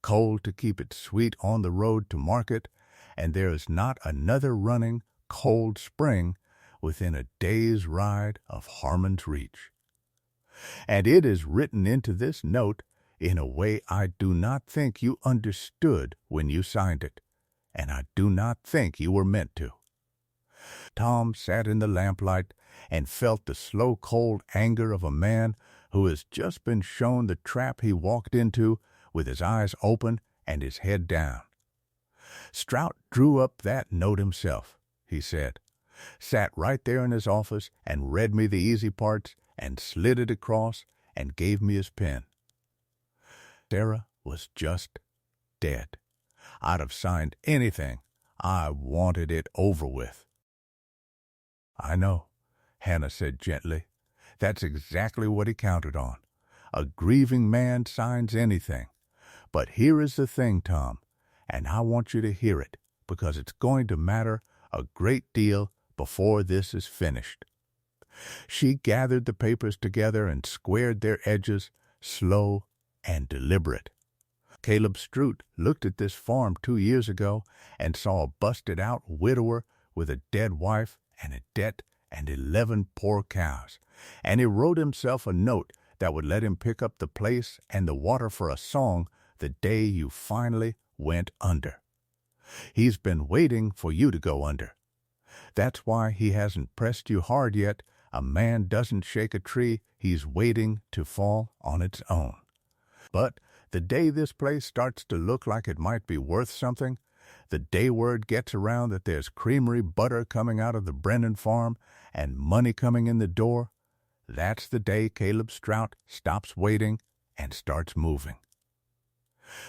Coal to keep it sweet on the road to market, and there is not another running cold spring within a day's ride of Harmon's Reach. And it is written into this note in a way I do not think you understood when you signed it, and I do not think you were meant to." Tom sat in the lamplight and felt the slow cold anger of a man who has just been shown the trap he walked into with his eyes open and his head down. "Strout drew up that note himself," he said, "sat right there in his office and read me the easy parts and slid it across and gave me his pen. Sarah was just dead. I'd have signed anything. I wanted it over with." "I know," Hannah said gently. "That's exactly what he counted on. A grieving man signs anything. But here is the thing, Tom, and I want you to hear it, because it's going to matter a great deal before this is finished." She gathered the papers together and squared their edges, slow and deliberate. "Caleb Strout looked at this farm 2 years ago and saw a busted-out widower with a dead wife and a debt and 11 poor cows, and he wrote himself a note that would let him pick up the place and the water for a song the day you finally went under. He's been waiting for you to go under. That's why he hasn't pressed you hard yet. A man doesn't shake a tree he's waiting to fall on its own. But The day this place starts to look like it might be worth something, the day word gets around that there's Creamery butter coming out of the Brennan farm and money coming in the door, that's the day Caleb Strout stops waiting and starts moving.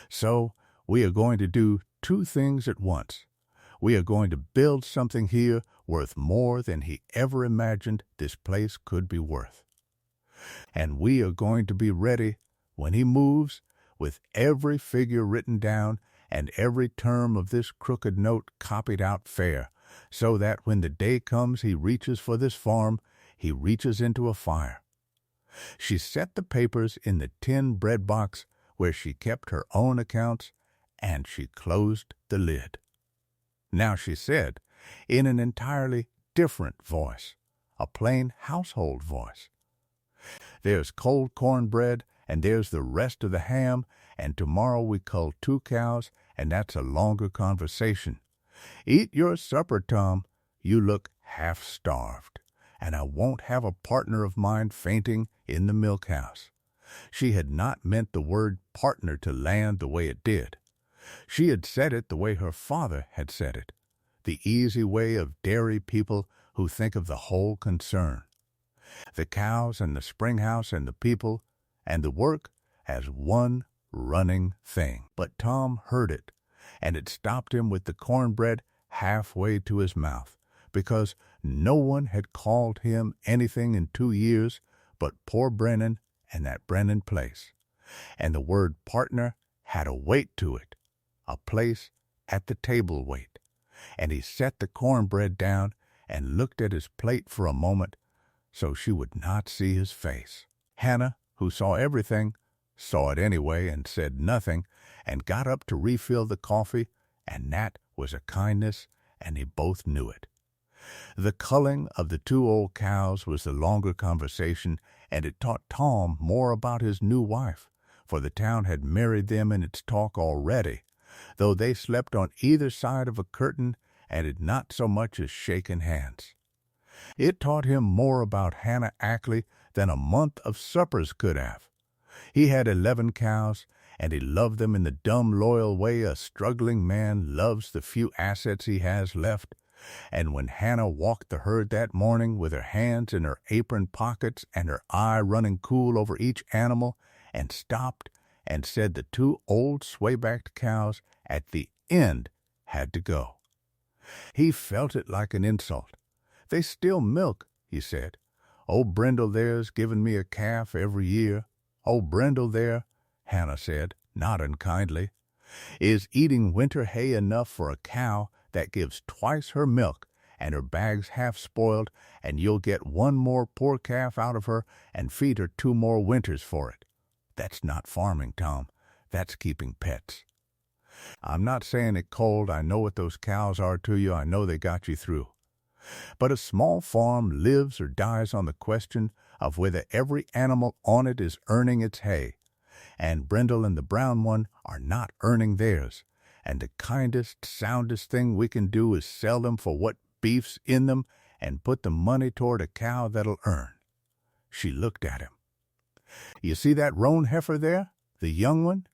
So, we are going to do two things at once. We are going to build something here worth more than he ever imagined this place could be worth. And we are going to be ready when he moves with every figure written down and every term of this crooked note copied out fair, so that when the day comes he reaches for this farm, he reaches into a fire. She set the papers in the tin bread box where she kept her own accounts, and she closed the lid. Now she said, in an entirely different voice, a plain household voice, "There's cold cornbread, and there's the rest of the ham, and tomorrow we cull 2 cows, and that's a longer conversation. Eat your supper, Tom. You look half-starved, and I won't have a partner of mine fainting in the milk house." She had not meant the word partner to land the way it did. She had said it the way her father had said it, the easy way of dairy people who think of the whole concern. The cows and the spring house and the people and the work as one running thing. But Tom heard it, and it stopped him with the cornbread halfway to his mouth, because no one had called him anything in 2 years but poor Brennan and that Brennan place. And the word partner had a weight to it, a place at the table weight. And he set the cornbread down and looked at his plate for a moment so she would not see his face. Hannah, who saw everything, saw it anyway and said nothing, and got up to refill the coffee, and that was a kindness, and they both knew it. The culling of the 2 old cows was the longer conversation, and it taught Tom more about his new wife, for the town had married them in its talk already, though they slept on either side of a curtain and had not so much as shaken hands. It taught him more about Hannah Ackley than a month of suppers could have. He had 11 cows, and he loved them in the dumb, loyal way a struggling man loves the few assets he has left. And when Hannah walked the herd that morning with her hands in her apron pockets and her eye running cool over each animal, and stopped and said the 2 old sway-backed cows at the end had to go, he felt it like an insult. "They still milk," he said. "Old Brindle there's given me a calf every year. Old Brindle there," Hannah said, not unkindly, "is eating winter hay enough for a cow that gives twice her milk, and her bag's half spoiled, and you'll get 1 more poor calf out of her and feed her 2 more winters for it. That's not farming, Tom. That's keeping pets. I'm not saying it cold. I know what those cows are to you. I know they got you through. But a small farm lives or dies on the question of whether every animal on it is earning its hay, and Brindle and the brown one are not earning theirs, and the kindest, soundest thing we can do is sell them for what beef's in them and put the money toward a cow that'll earn." She looked at him. "You see that roan heifer there, the young one?"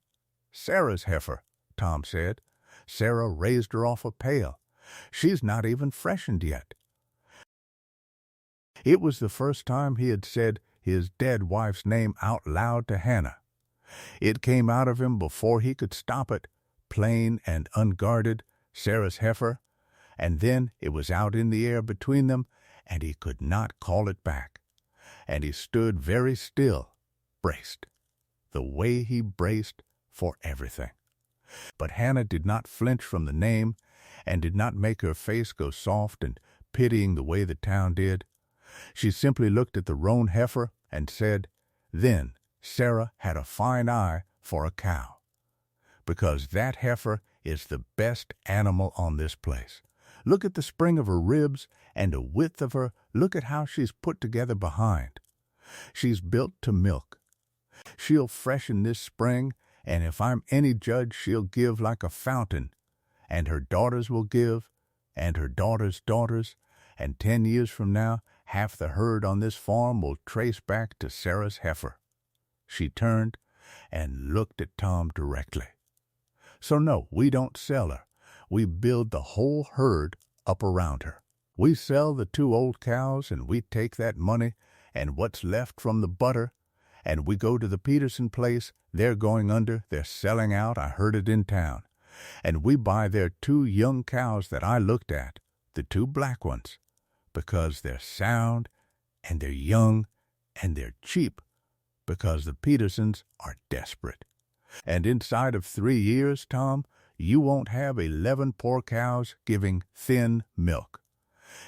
"Sarah's heifer," Tom said. "Sarah raised her off a pail. She's not even freshened yet." It was the first time he had said his dead wife's name out loud to Hannah. It came out of him before he could stop it, plain and unguarded, Sarah's heifer, and then it was out in the air between them, and he could not call it back. And he stood very still, braced, the way he braced for everything. But Hannah did not flinch from the name, and did not make her face go soft and pitying the way the town did. She simply looked at the roan heifer and said, "Then Sarah had a fine eye for a cow, because that heifer is the best animal on this place. Look at the spring of her ribs and the width of her. Look at how she's put together behind. She's built to milk. She'll freshen this spring, and if I'm any judge, she'll give like a fountain, and her daughters will give, and her daughters' daughters, and 10 years from now, half the herd on this farm will trace back to Sarah's heifer." She turned, and looked at Tom directly. So no, we don't sell her. We build the whole herd up around her. We sell the 2 old cows, and we take that money and what's left from the butter, and we go to the Peterson place. They're going under. They're selling out. I heard it in town. And we buy their 2 young cows that I looked at, the 2 black ones, because they're sound and they're young and they're cheap, because the Petersons are desperate. And inside of 3 years, Tom, you won't have 11 poor cows giving thin milk.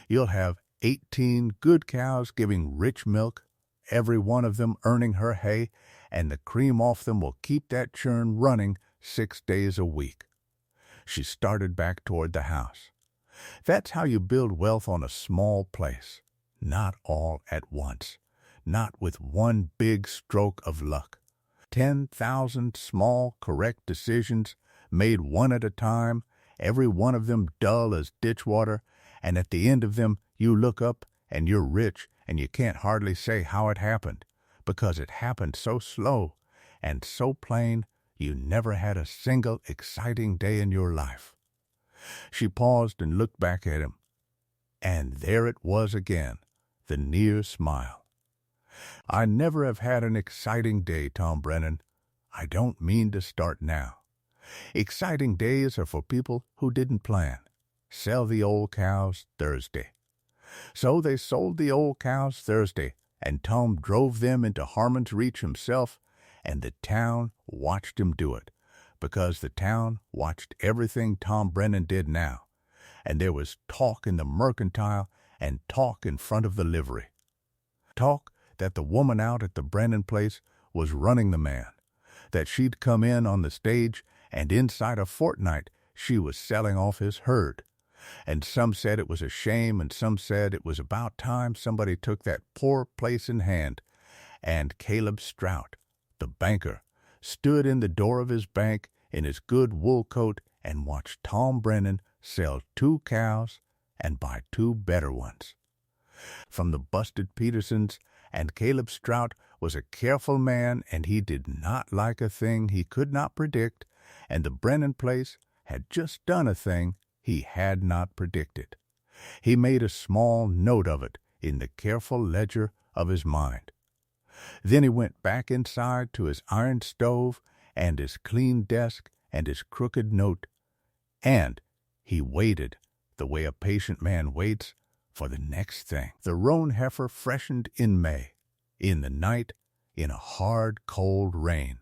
You'll have 18 good cows giving rich milk, every one of them earning her hay, and the cream off them will keep that churn running 6 days a week. She started back toward the house. That's how you build wealth on a small place, not all at once, not with one big stroke of luck. 10,000 small, correct decisions, made one at a time, every one of them dull as ditch water, and at the end of them you look up and you're rich and you can't hardly say how it happened, because it happened so slow and so plain you never had a single exciting day in your life. She paused and looked back at him, and there it was again, the near smile. I never have had an exciting day, Tom Brennan. I don't mean to start now. Exciting days are for people who didn't plan. Sell the old cows Thursday. So they sold the old cows Thursday, and Tom drove them into Harmon's Reach himself, and the town watched him do it, because the town watched everything Tom Brennan did now, and there was talk in the mercantile and talk in front of the livery. Talk that the woman out at the Brennan place was running the man, that she'd come in on the stage, and inside a fortnight she was selling off his herd. And some said it was a shame, and some said it was about time somebody took that poor place in hand. And Caleb Strout, the banker, stood in the door of his bank in his good wool coat and watched Tom Brennan sell 2 cows and buy 2 better ones from the busted Petersons. And Caleb Strout was a careful man, and he did not like a thing he could not predict, and the Brennan place had just done a thing he had not predicted. He made a small note of it in the careful ledger of his mind. Then he went back inside to his iron stove and his clean desk and his crooked note, and he waited the way a patient man waits for the next thing. The roan heifer freshened in May, in the night, in a hard, cold rain.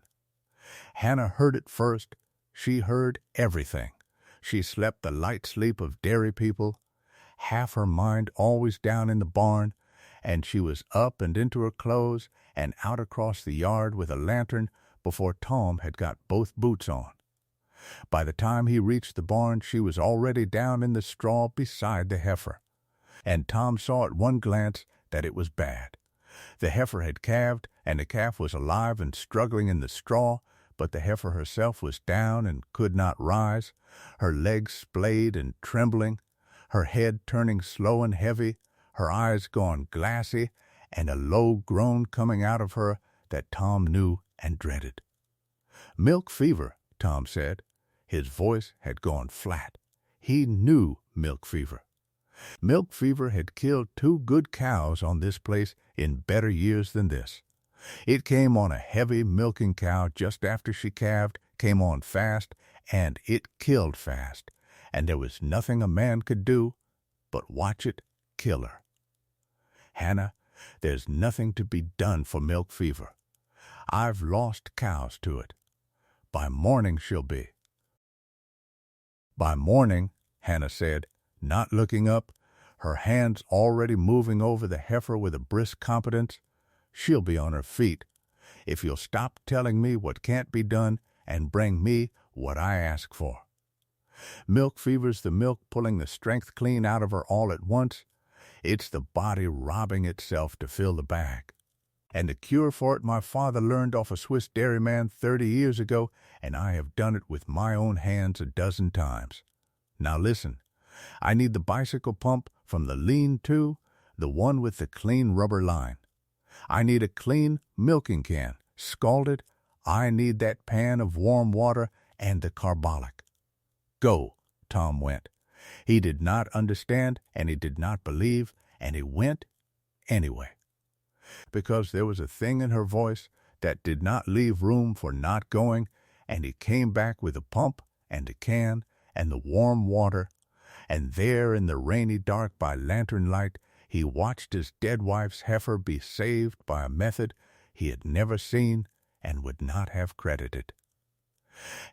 Hannah heard it first. She heard everything. She slept the light sleep of dairy people, half her mind always down in the barn, and she was up and into her clothes and out across the yard with a lantern before Tom had got both boots on. By the time he reached the barn, she was already down in the straw beside the heifer, and Tom saw at one glance that it was bad. The heifer had calved, and the calf was alive and struggling in the straw, but the heifer herself was down and could not rise, her legs splayed and trembling, her head turning slow and heavy, her eyes gone glassy, and a low groan coming out of her that Tom knew and dreaded. "Milk fever," Tom said. His voice had gone flat. He knew milk fever. Milk fever had killed 2 good cows on this place in better years than this. It came on a heavy milking cow just after she calved, came on fast, and it killed fast, and there was nothing a man could do but watch it kill her. Hannah, there's nothing to be done for milk fever. I've lost cows to it. By morning she'll be. By morning, Hannah said, not looking up, her hands already moving over the heifer with a brisk competence, she'll be on her feet, if you'll stop telling me what can't be done and bring me what I ask for. Milk fever's the milk pulling the strength clean out of her all at once. It's the body robbing itself to fill the bag. And the cure for it my father learned off a Swiss dairyman 30 years ago, and I have done it with my own hands a dozen times. Now listen, I need the bicycle pump from the lean-to, the one with the clean rubber line. I need a clean milking can, scalded, I need that pan of warm water and the carbolic." "Go," Tom went. He did not understand, and he did not believe, and he went anyway. Because there was a thing in her voice that did not leave room for not going, and he came back with a pump and a can and the warm water, and there in the rainy dark by lantern light he watched his dead wife's heifer be saved by a method he had never seen and would not have credited.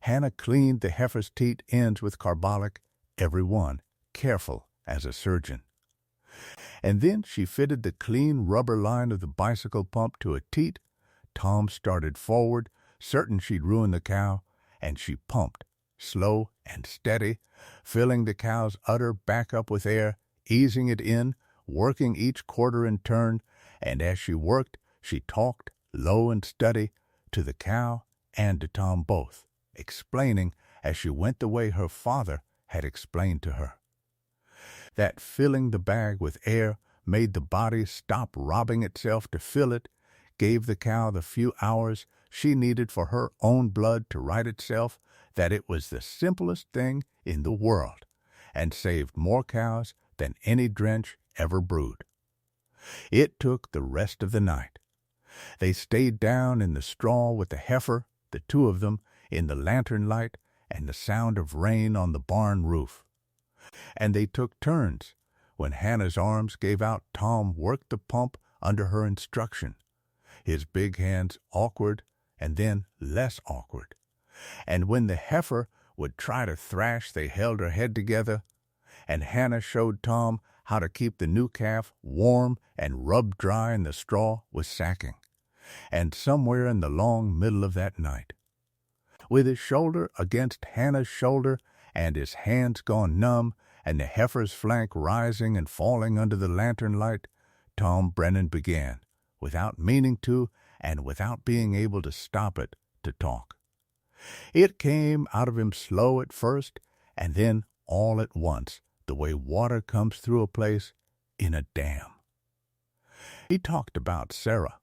Hannah cleaned the heifer's teat ends with carbolic, every one, careful as a surgeon. And then she fitted the clean rubber line of the bicycle pump to a teat. Tom started forward, certain she'd ruin the cow, and she pumped, slow and steady, filling the cow's udder back up with air, easing it in, working each quarter in turn, and as she worked, she talked, low and steady, to the cow and to Tom both, explaining as she went the way her father had explained to her. That filling the bag with air made the body stop robbing itself to fill it, gave the cow the few hours she needed for her own blood to right itself, that it was the simplest thing in the world, and saved more cows than any drench ever brewed. It took the rest of the night. They stayed down in the straw with the heifer, the two of them, in the lantern light and the sound of rain on the barn roof. And they took turns. When Hannah's arms gave out, Tom worked the pump under her instruction, his big hands awkward and then less awkward. And when the heifer would try to thrash, they held her head together, and Hannah showed Tom how to keep the new calf warm and rubbed dry in the straw with sacking. And somewhere in the long middle of that night, with his shoulder against Hannah's shoulder and his hands gone numb and the heifer's flank rising and falling under the lantern light, Tom Brennan began, without meaning to and without being able to stop it, to talk. It came out of him slow at first, and then all at once, the way water comes through a place in a dam. He talked about Sarah.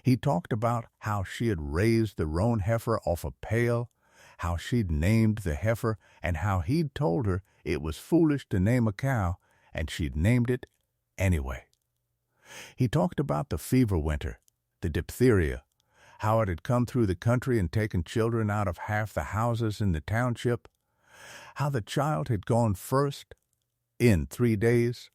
He talked about how she had raised the roan heifer off a pail, how she'd named the heifer, and how he'd told her it was foolish to name a cow, and she'd named it anyway. He talked about the fever winter, the diphtheria, how it had come through the country and taken children out of half the houses in the township, how the child had gone first in 3 days.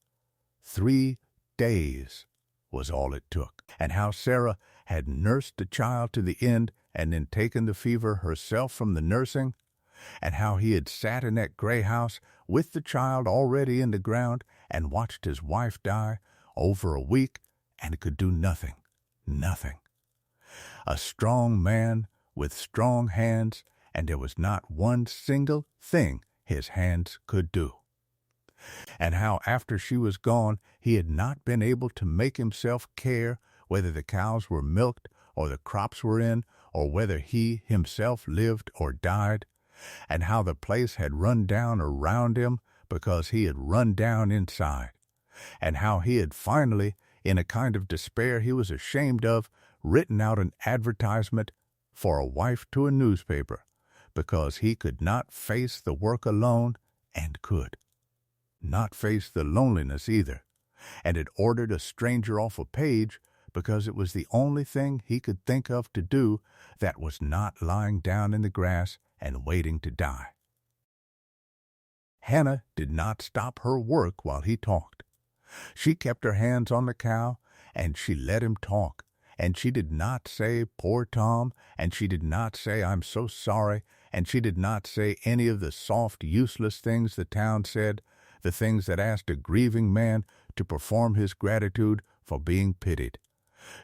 3 days was all it took, and how Sarah had nursed the child to the end and then taken the fever herself from the nursing, and how he had sat in that gray house with the child already in the ground and watched his wife die over a week and could do nothing. A strong man with strong hands, and there was not one single thing his hands could do. And how after she was gone he had not been able to make himself care whether the cows were milked or the crops were in, or whether he himself lived or died, and how the place had run down around him because he had run down inside, and how he had finally, in a kind of despair he was ashamed of, written out an advertisement for a wife to a newspaper, because he could not face the work alone and could not face the loneliness either, and had ordered a stranger off a page because it was the only thing he could think of to do that was not lying down in the grass and waiting to die. Hannah did not stop her work while he talked. She kept her hands on the cow, and she let him talk, and she did not say, "Poor Tom," and she did not say, "I'm so sorry," and she did not say any of the soft, useless things the town said, the things that asked a grieving man to perform his gratitude for being pitied.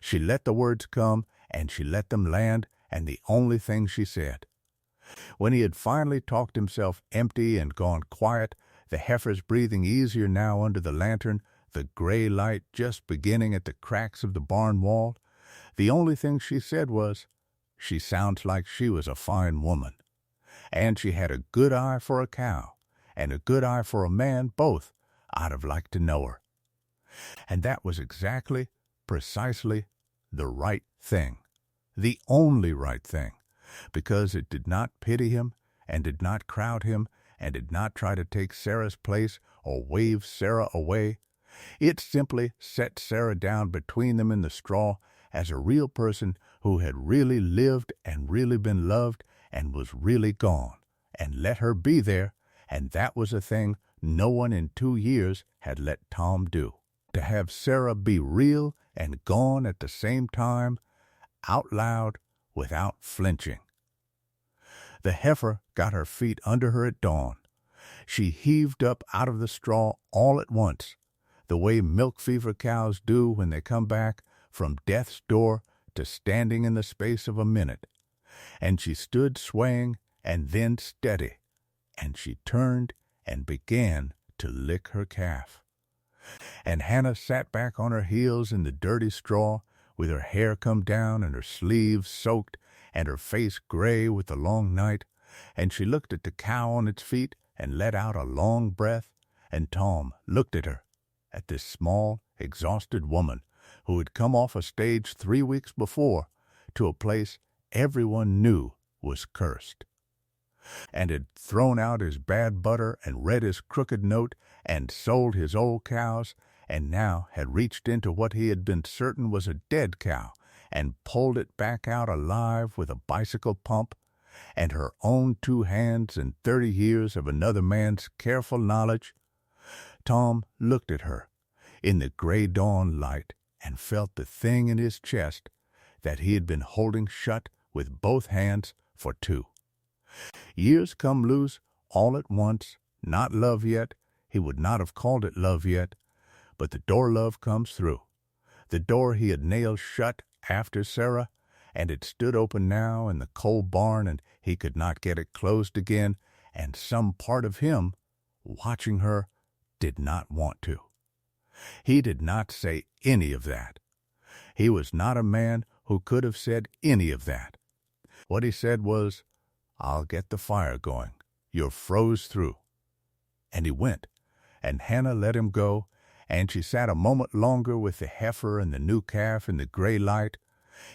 She let the words come, and she let them land, and the only thing she said. When he had finally talked himself empty and gone quiet, the heifers breathing easier now under the lantern, the gray light just beginning at the cracks of the barn wall, the only thing she said was, "She sounds like she was a fine woman, and she had a good eye for a cow, and a good eye for a man, both. I'd have liked to know her." And that was exactly, precisely, the right thing. the only right thing, because it did not pity him and did not crowd him and did not try to take Sarah's place or wave Sarah away. It simply set Sarah down between them in the straw as a real person who had really lived and really been loved and was really gone, and let her be there, and that was a thing no one in 2 years had let Tom do. To have Sarah be real and gone at the same time, out loud, without flinching. The heifer got her feet under her at dawn. She heaved up out of the straw all at once, the way milk fever cows do when they come back from death's door to standing in the space of a minute. And she stood swaying and then steady, and she turned and began to lick her calf. And Hannah sat back on her heels in the dirty straw, with her hair come down and her sleeves soaked and her face gray with the long night, and she looked at the cow on its feet and let out a long breath, and Tom looked at her, at this small, exhausted woman who had come off a stage 3 weeks before to a place everyone knew was cursed, and had thrown out his bad butter and read his crooked note and sold his old cows, and now had reached into what he had been certain was a dead cow and pulled it back out alive with a bicycle pump, and her own 2 hands and 30 years of another man's careful knowledge. Tom looked at her in the gray dawn light and felt the thing in his chest that he had been holding shut with both hands for 2 years come loose all at once, not love yet. He would not have called it love yet, but the door love comes through. The door he had nailed shut after Sarah, and it stood open now in the coal barn, and he could not get it closed again, and some part of him, watching her, did not want to. He did not say any of that. He was not a man who could have said any of that. What he said was, "I'll get the fire going. You're froze through." And he went, and Hannah let him go, and she sat a moment longer with the heifer and the new calf in the gray light,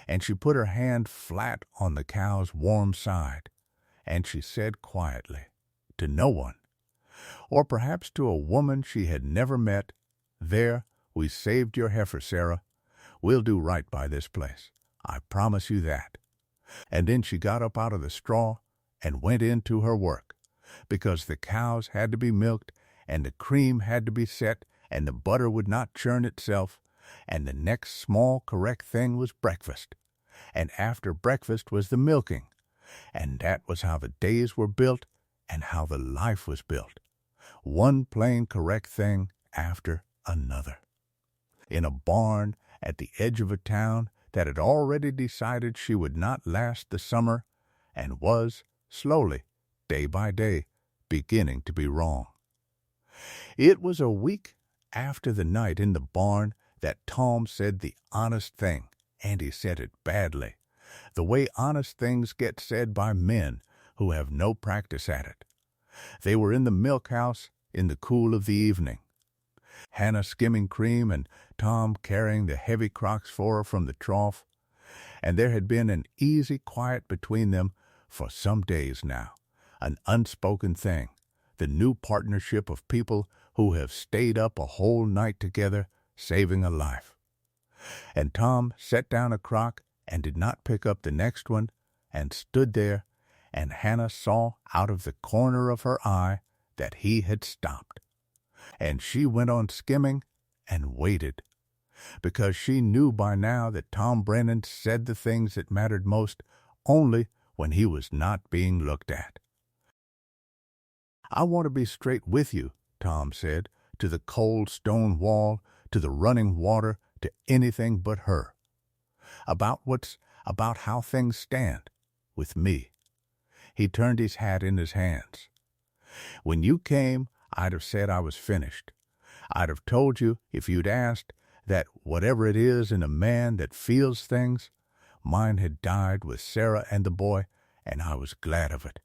and she put her hand flat on the cow's warm side, and she said quietly, to no one, or perhaps to a woman she had never met, "There, we saved your heifer, Sarah. We'll do right by this place. I promise you that." And then she got up out of the straw and went into her work, because the cows had to be milked, and the cream had to be set, and the butter would not churn itself, and the next small correct thing was breakfast, and after breakfast was the milking, and that was how the days were built and how the life was built, one plain correct thing after another, in a barn at the edge of a town that had already decided she would not last the summer, and was, slowly, day by day, beginning to be wrong. It was a week after the night in the barn that Tom said the honest thing, and he said it badly, the way honest things get said by men who have no practice at it. They were in the milk house in the cool of the evening, Hannah skimming cream and Tom carrying the heavy crocks for her from the trough, and there had been an easy quiet between them for some days now, an unspoken thing, the new partnership of people who have stayed up a whole night together, saving a life. And Tom set down a crock and did not pick up the next one, and stood there, and Hannah saw out of the corner of her eye that he had stopped. And she went on skimming and waited, because she knew by now that Tom Brennan said the things that mattered most only when he was not being looked at. "I want to be straight with you," Tom said, to the cold stone wall, to the running water, to anything but her. About how things stand, with me. He turned his hat in his hands. "When you came, I'd have said I was finished. I'd have told you, if you'd asked, that whatever it is in a man that feels things, mine had died with Sarah and the boy, and I was glad of it.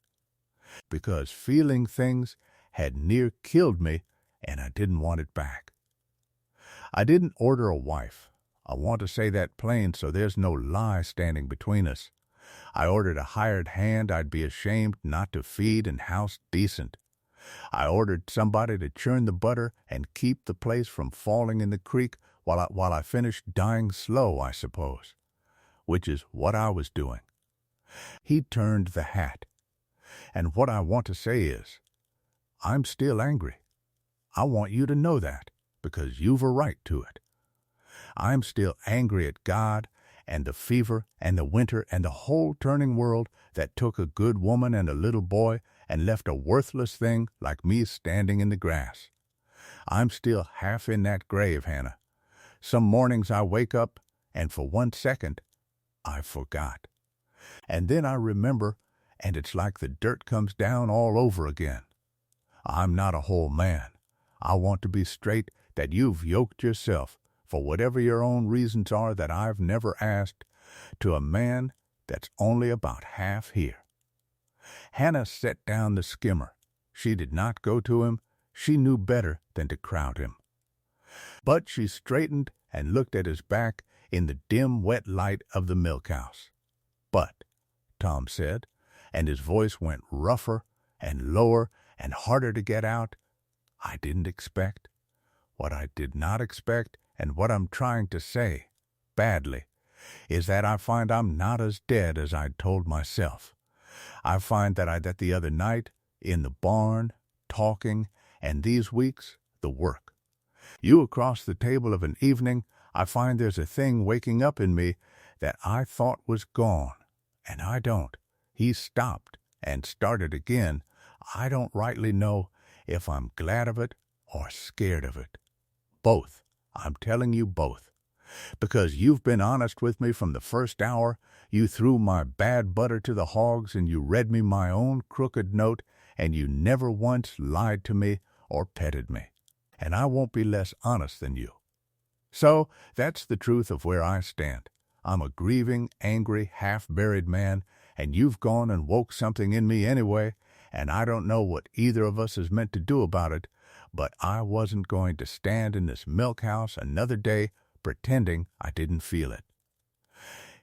Because feeling things had near killed me, and I didn't want it back. I didn't order a wife. I want to say that plain so there's no lie standing between us. I ordered a hired hand I'd be ashamed not to feed and house decent. I ordered somebody to churn the butter and keep the place from falling in the creek while I finished dying slow, I suppose, which is what I was doing. He turned the hat. And what I want to say is, I'm still angry. I want you to know that, because you've a right to it. I'm still angry at God and the fever and the winter and the whole turning world that took a good woman and a little boy and left a worthless thing like me standing in the grass. I'm still half in that grave, Hannah. Some mornings I wake up, and for 1 second, I forgot. And then I remember, and it's like the dirt comes down all over again. I'm not a whole man. I want to be straight that you've yoked yourself, for whatever your own reasons are that I've never asked, to a man that's only about half here. Hannah set down the skimmer. She did not go to him. She knew better than to crowd him. But she straightened and looked at his back in the dim, wet light of the milk house. But, Tom said, and his voice went rougher and lower and harder to get out, I didn't expect. What I did not expect, and what I'm trying to say, badly, is that I find I'm not as dead as I'd told myself. I find that the other night, in the barn, talking, and these weeks, the work. You across the table of an evening, I find there's a thing waking up in me that I thought was gone, and I don't. He stopped and started again. I don't rightly know if I'm glad of it or scared of it. Both. I'm telling you both. Because you've been honest with me from the first hour. You threw my bad butter to the hogs, and you read me my own crooked note, and you never once lied to me or petted me. And I won't be less honest than you. So that's the truth of where I stand. I'm a grieving, angry, half-buried man, and you've gone and woke something in me anyway, and I don't know what either of us is meant to do about it, but I wasn't going to stand in this milk house another day pretending I didn't feel it.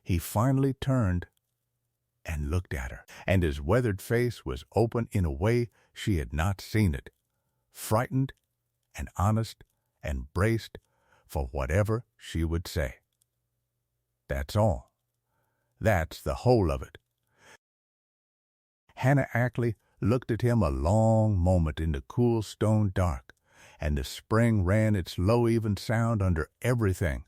He finally turned and looked at her, and his weathered face was open in a way she had not seen it, frightened and honest and braced for whatever she would say. That's all. That's the whole of it. Hannah Ackley looked at him a long moment in the cool stone dark, and the spring ran its low even sound under everything,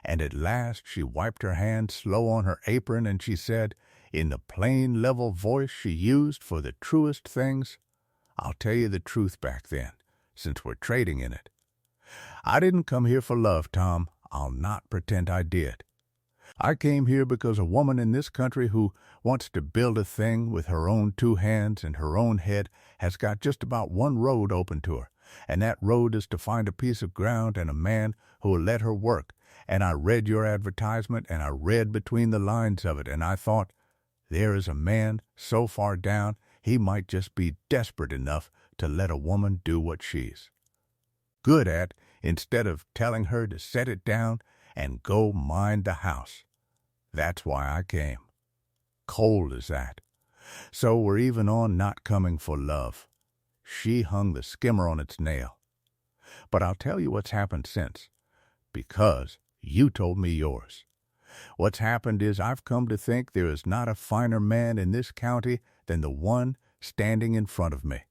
and at last she wiped her hand slow on her apron, and she said, in the plain level voice she used for the truest things, I'll tell you the truth back then, since we're trading in it. I didn't come here for love, Tom. I'll not pretend I did. I came here because a woman in this country who wants to build a thing with her own 2 hands and her own head has got just about one road open to her, and that road is to find a piece of ground and a man who will let her work. And I read your advertisement, and I read between the lines of it, and I thought, there is a man so far down he might just be desperate enough to let a woman do what she's good at, instead of telling her to set it down and go mind the house. That's why I came. Cold as that. So we're even on not coming for love. She hung the skimmer on its nail. But I'll tell you what's happened since, because you told me yours. What's happened is I've come to think there is not a finer man in this county than the one standing in front of me.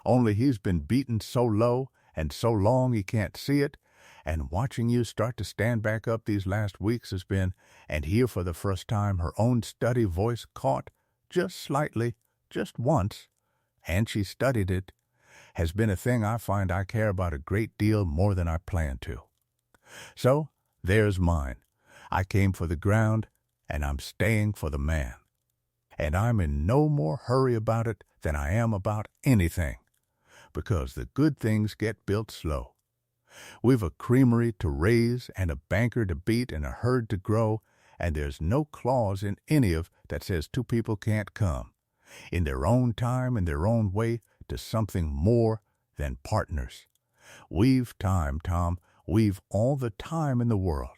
Only he's been beaten so low and so long he can't see it, and watching you start to stand back up these last weeks has been, and hear for the first time her own study voice caught, just slightly, just once, and she studied it, has been a thing I find I care about a great deal more than I planned to. So, there's mine. I came for the ground, and I'm staying for the man. And I'm in no more hurry about it than I am about anything, because the good things get built slow. We've a creamery to raise and a banker to beat and a herd to grow, and there's no clause in any of that says 2 people can't come, in their own time, in their own way, to something more than partners. We've time, Tom. We've all the time in the world.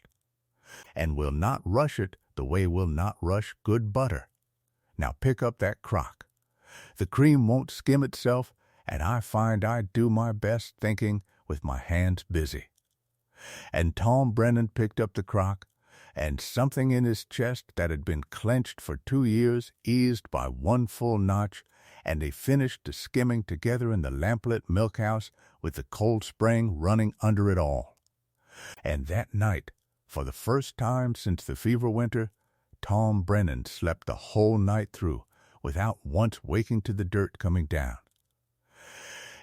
and we'll not rush it the way we'll not rush good butter. Now pick up that crock. The cream won't skim itself, and I find I do my best thinking with my hands busy. And Tom Brennan picked up the crock, and something in his chest that had been clenched for 2 years eased by one full notch, and they finished the skimming together in the lamplit milkhouse with the cold spring running under it all. And that night, for the first time since the fever winter, Tom Brennan slept the whole night through without once waking to the dirt coming down.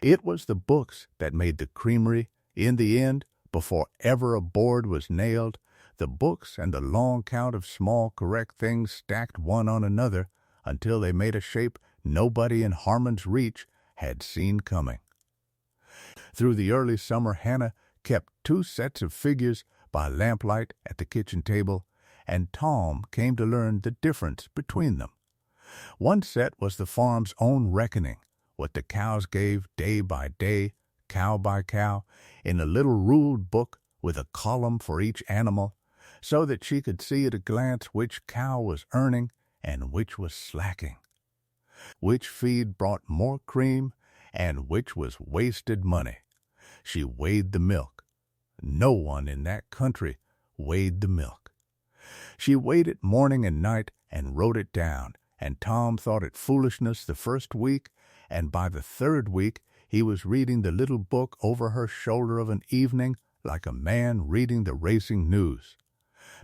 It was the books that made the Creamery, in the end, before ever a board was nailed, the books and the long count of small correct things stacked one on another until they made a shape nobody in Harmon's reach had seen coming. Through the early summer, Hannah kept 2 sets of figures by lamplight at the kitchen table, and Tom came to learn the difference between them. One set was the farm's own reckoning, what the cows gave day by day, cow by cow, in a little ruled book with a column for each animal, so that she could see at a glance which cow was earning and which was slacking, which feed brought more cream and which was wasted money. She weighed the milk. No one in that country weighed the milk. She weighed it morning and night and wrote it down, and Tom thought it foolishness the first week, and by the 3rd week he was reading the little book over her shoulder of an evening like a man reading the racing news,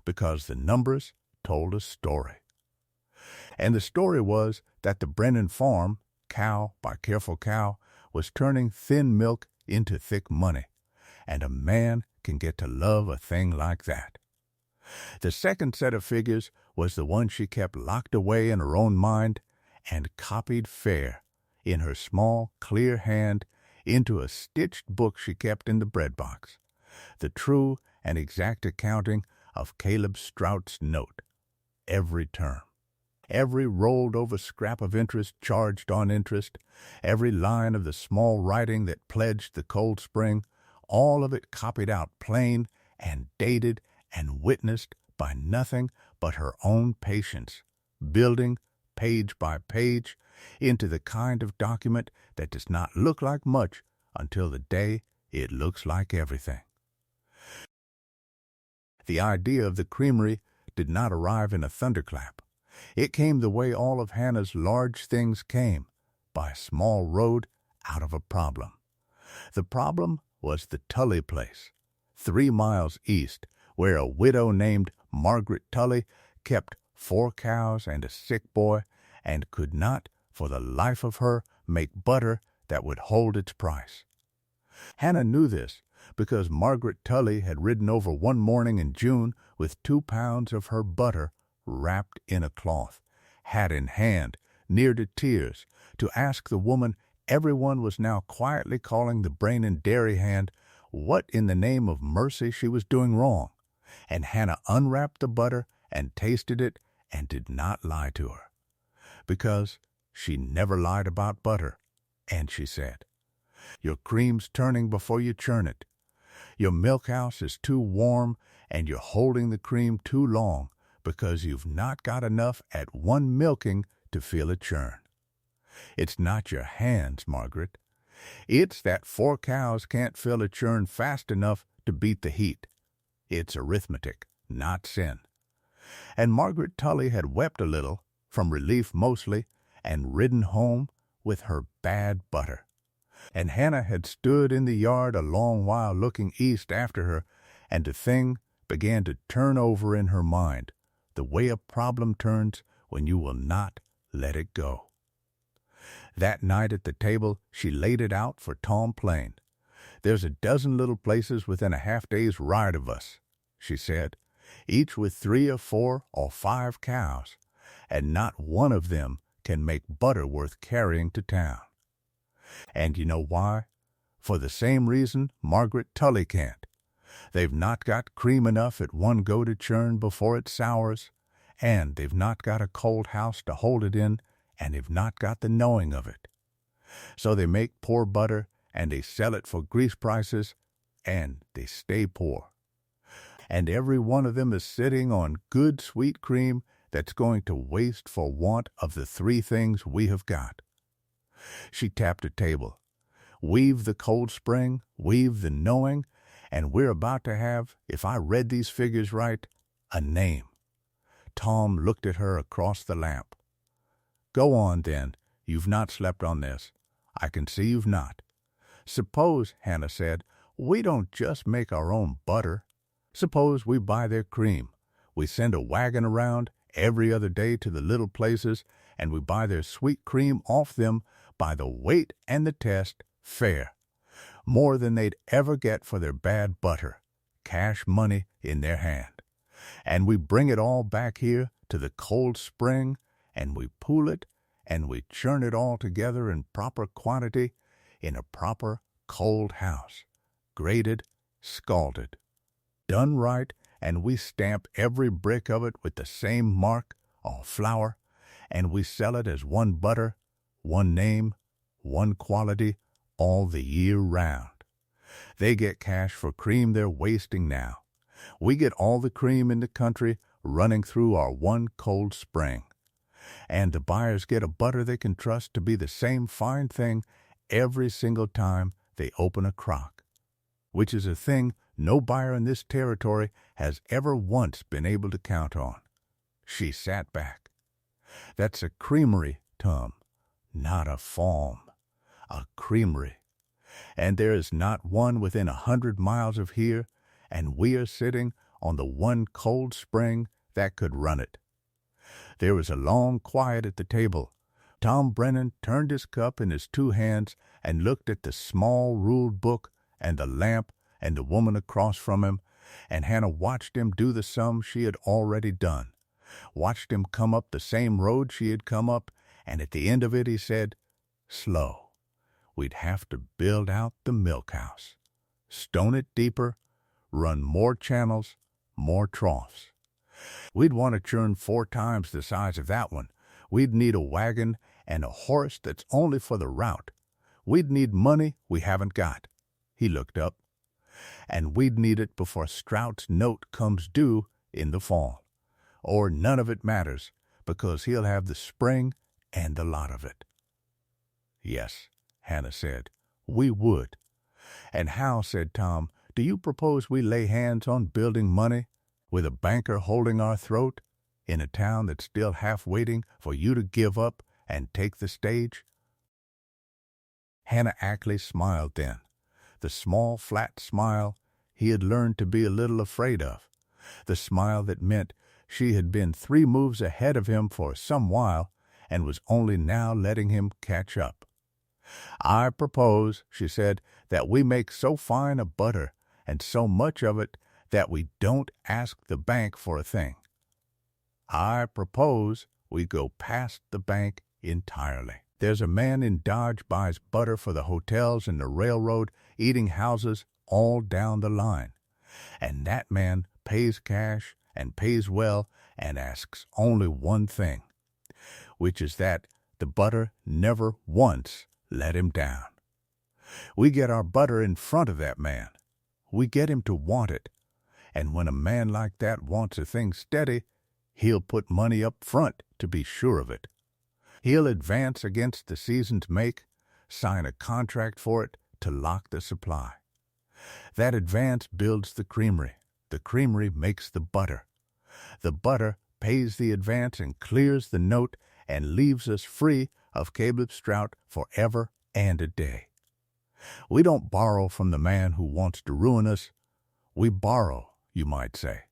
because the numbers told a story. And the story was that the Brennan farm, cow by careful cow, was turning thin milk into thick money, and a man can get to love a thing like that. The second set of figures was the one she kept locked away in her own mind and copied fair, in her small, clear hand, into a stitched book she kept in the bread box, the true and exact accounting of Caleb Strout's note, every term. Every rolled-over scrap of interest charged on interest, every line of the small writing that pledged the cold spring, all of it copied out plain and dated and witnessed by nothing but her own patience, building, page by page, into the kind of document that does not look like much until the day it looks like everything. The idea of the Creamery did not arrive in a thunderclap. It came the way all of Hannah's large things came, by a small road out of a problem. The problem was the Tully place, 3 miles east, where a widow named Margaret Tully kept 4 cows and a sick boy, and could not, for the life of her, make butter that would hold its price. Hannah knew this, because Margaret Tully had ridden over one morning in June with 2 pounds of her butter wrapped in a cloth, hat in hand, near to tears, to ask the woman everyone was now quietly calling the brain and dairy hand what in the name of mercy she was doing wrong. And Hannah unwrapped the butter and tasted it and did not lie to her, because she never lied about butter. And she said, "Your cream's turning before you churn it. Your milkhouse is too warm, and you're holding the cream too long, because you've not got enough at one milking to feel a churn. It's not your hands, Margaret. It's that 4 cows can't fill a churn fast enough to beat the heat. It's arithmetic, not sin." And Margaret Tully had wept a little, from relief mostly, and ridden home with her bad butter. And Hannah had stood in the yard a long while looking east after her, and the thing began to turn over in her mind, the way a problem turns when you will not let it go. That night at the table she laid it out for Tom Plain. "There's a dozen little places within a half-day's ride of us," she said, "each with 3 or 4 or 5 cows, and not one of them can make butter worth carrying to town. And you know why? For the same reason Margaret Tully can't. They've not got cream enough at one go to churn before it sours, and they've not got a cold house to hold it in, and they've not got the knowing of it. So they make poor butter, and they sell it for grease prices, and they stay poor. and every one of them is sitting on good sweet cream that's going to waste for want of the three things we have got. She tapped a table. We've the cold spring, we've the knowing, and we're about to have, if I read these figures right, a name. Tom looked at her across the lamp. Go on, then. You've not slept on this. I can see you've not. Suppose, Hannah said, we don't just make our own butter. Suppose we buy their cream. We send a wagon around every other day to the little places, and we buy their sweet cream off them by the weight and the test, fair. More than they'd ever get for their bad butter. Cash money in their hand. And we bring it all back here to the cold spring, and we pool it, and we churn it all together in proper quantity in a proper cold house, graded, scalded. Done right, and we stamp every brick of it with the same mark, or flour, and we sell it as one butter, one name, one quality, all the year round. They get cash for cream they're wasting now. We get all the cream in the country running through our one cold spring. And the buyers get a butter they can trust to be the same fine thing every single time they open a crock, which is a thing no buyer in this territory has ever once been able to count on. She sat back. That's a creamery, Tom, not a farm. A creamery. And there is not one within 100 miles of here, and we are sitting on the one cold spring that could run it. There was a long quiet at the table. Tom Brennan turned his cup in his two hands and looked at the small ruled book and the lamp and the woman across from him, and Hannah watched him do the sum she had already done, watched him come up the same road she had come up, and at the end of it he said, slow. We'd have to build out the milk house, stone it deeper, run more channels, more troughs. We'd want to churn 4 times the size of that one. We'd need a wagon and a horse that's only for the route. We'd need money we haven't got. He looked up. And we'd need it before Strout's note comes due in the fall. Or none of it matters, because he'll have the spring and the lot of it. Yes, Hannah said, we would. And how, said Tom, do you propose we lay hands on building money, with a banker holding our throat, in a town that's still half waiting for you to give up and take the stage? Hannah Ackley smiled then, the small, flat smile he had learned to be a little afraid of, the smile that meant she had been 3 moves ahead of him for some while and was only now letting him catch up. I propose, she said, that we make so fine a butter and so much of it that we don't ask the bank for a thing. I propose we go past the bank entirely. There's a man in Dodge buys butter for the hotels and the railroad, eating houses all down the line. And that man pays cash and pays well and asks only one thing, which is that the butter never once let him down. We get our butter in front of that man. We get him to want it. And when a man like that wants a thing steady, he'll put money up front to be sure of it. He'll advance against the season's make, sign a contract for it to lock the supply. That advance builds the creamery. The creamery makes the butter. The butter pays the advance and clears the note and leaves us free of Caleb Strout forever and a day. We don't borrow from the man who wants to ruin us. We borrow, you might say,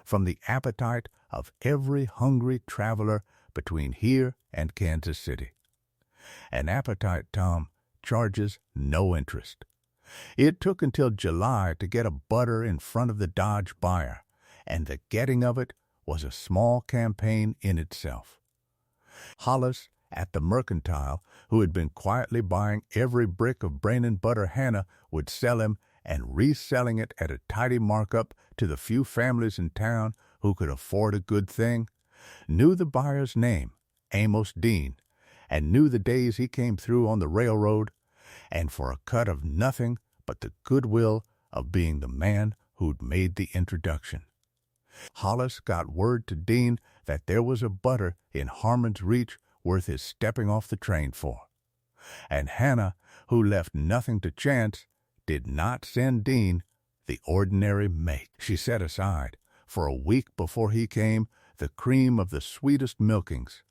from the appetite of every hungry traveler between here and Kansas City. An appetite, Tom, charges no interest. It took until July to get a butter in front of the Dodge buyer, and the getting of it was a small campaign in itself. Hollis at the Mercantile, who had been quietly buying every brick of Brainin butter Hannah would sell him and reselling it at a tidy markup to the few families in town who could afford a good thing, knew the buyer's name, Amos Dean, and knew the days he came through on the railroad, and for a cut of nothing but the goodwill of being the man who who'd made the introduction. Hollis got word to Dean that there was a butter in Harmon's Reach worth his stepping off the train for. And Hannah, who left nothing to chance, did not send Dean the ordinary make. She set aside, for a week before he came, the cream of the sweetest milkings.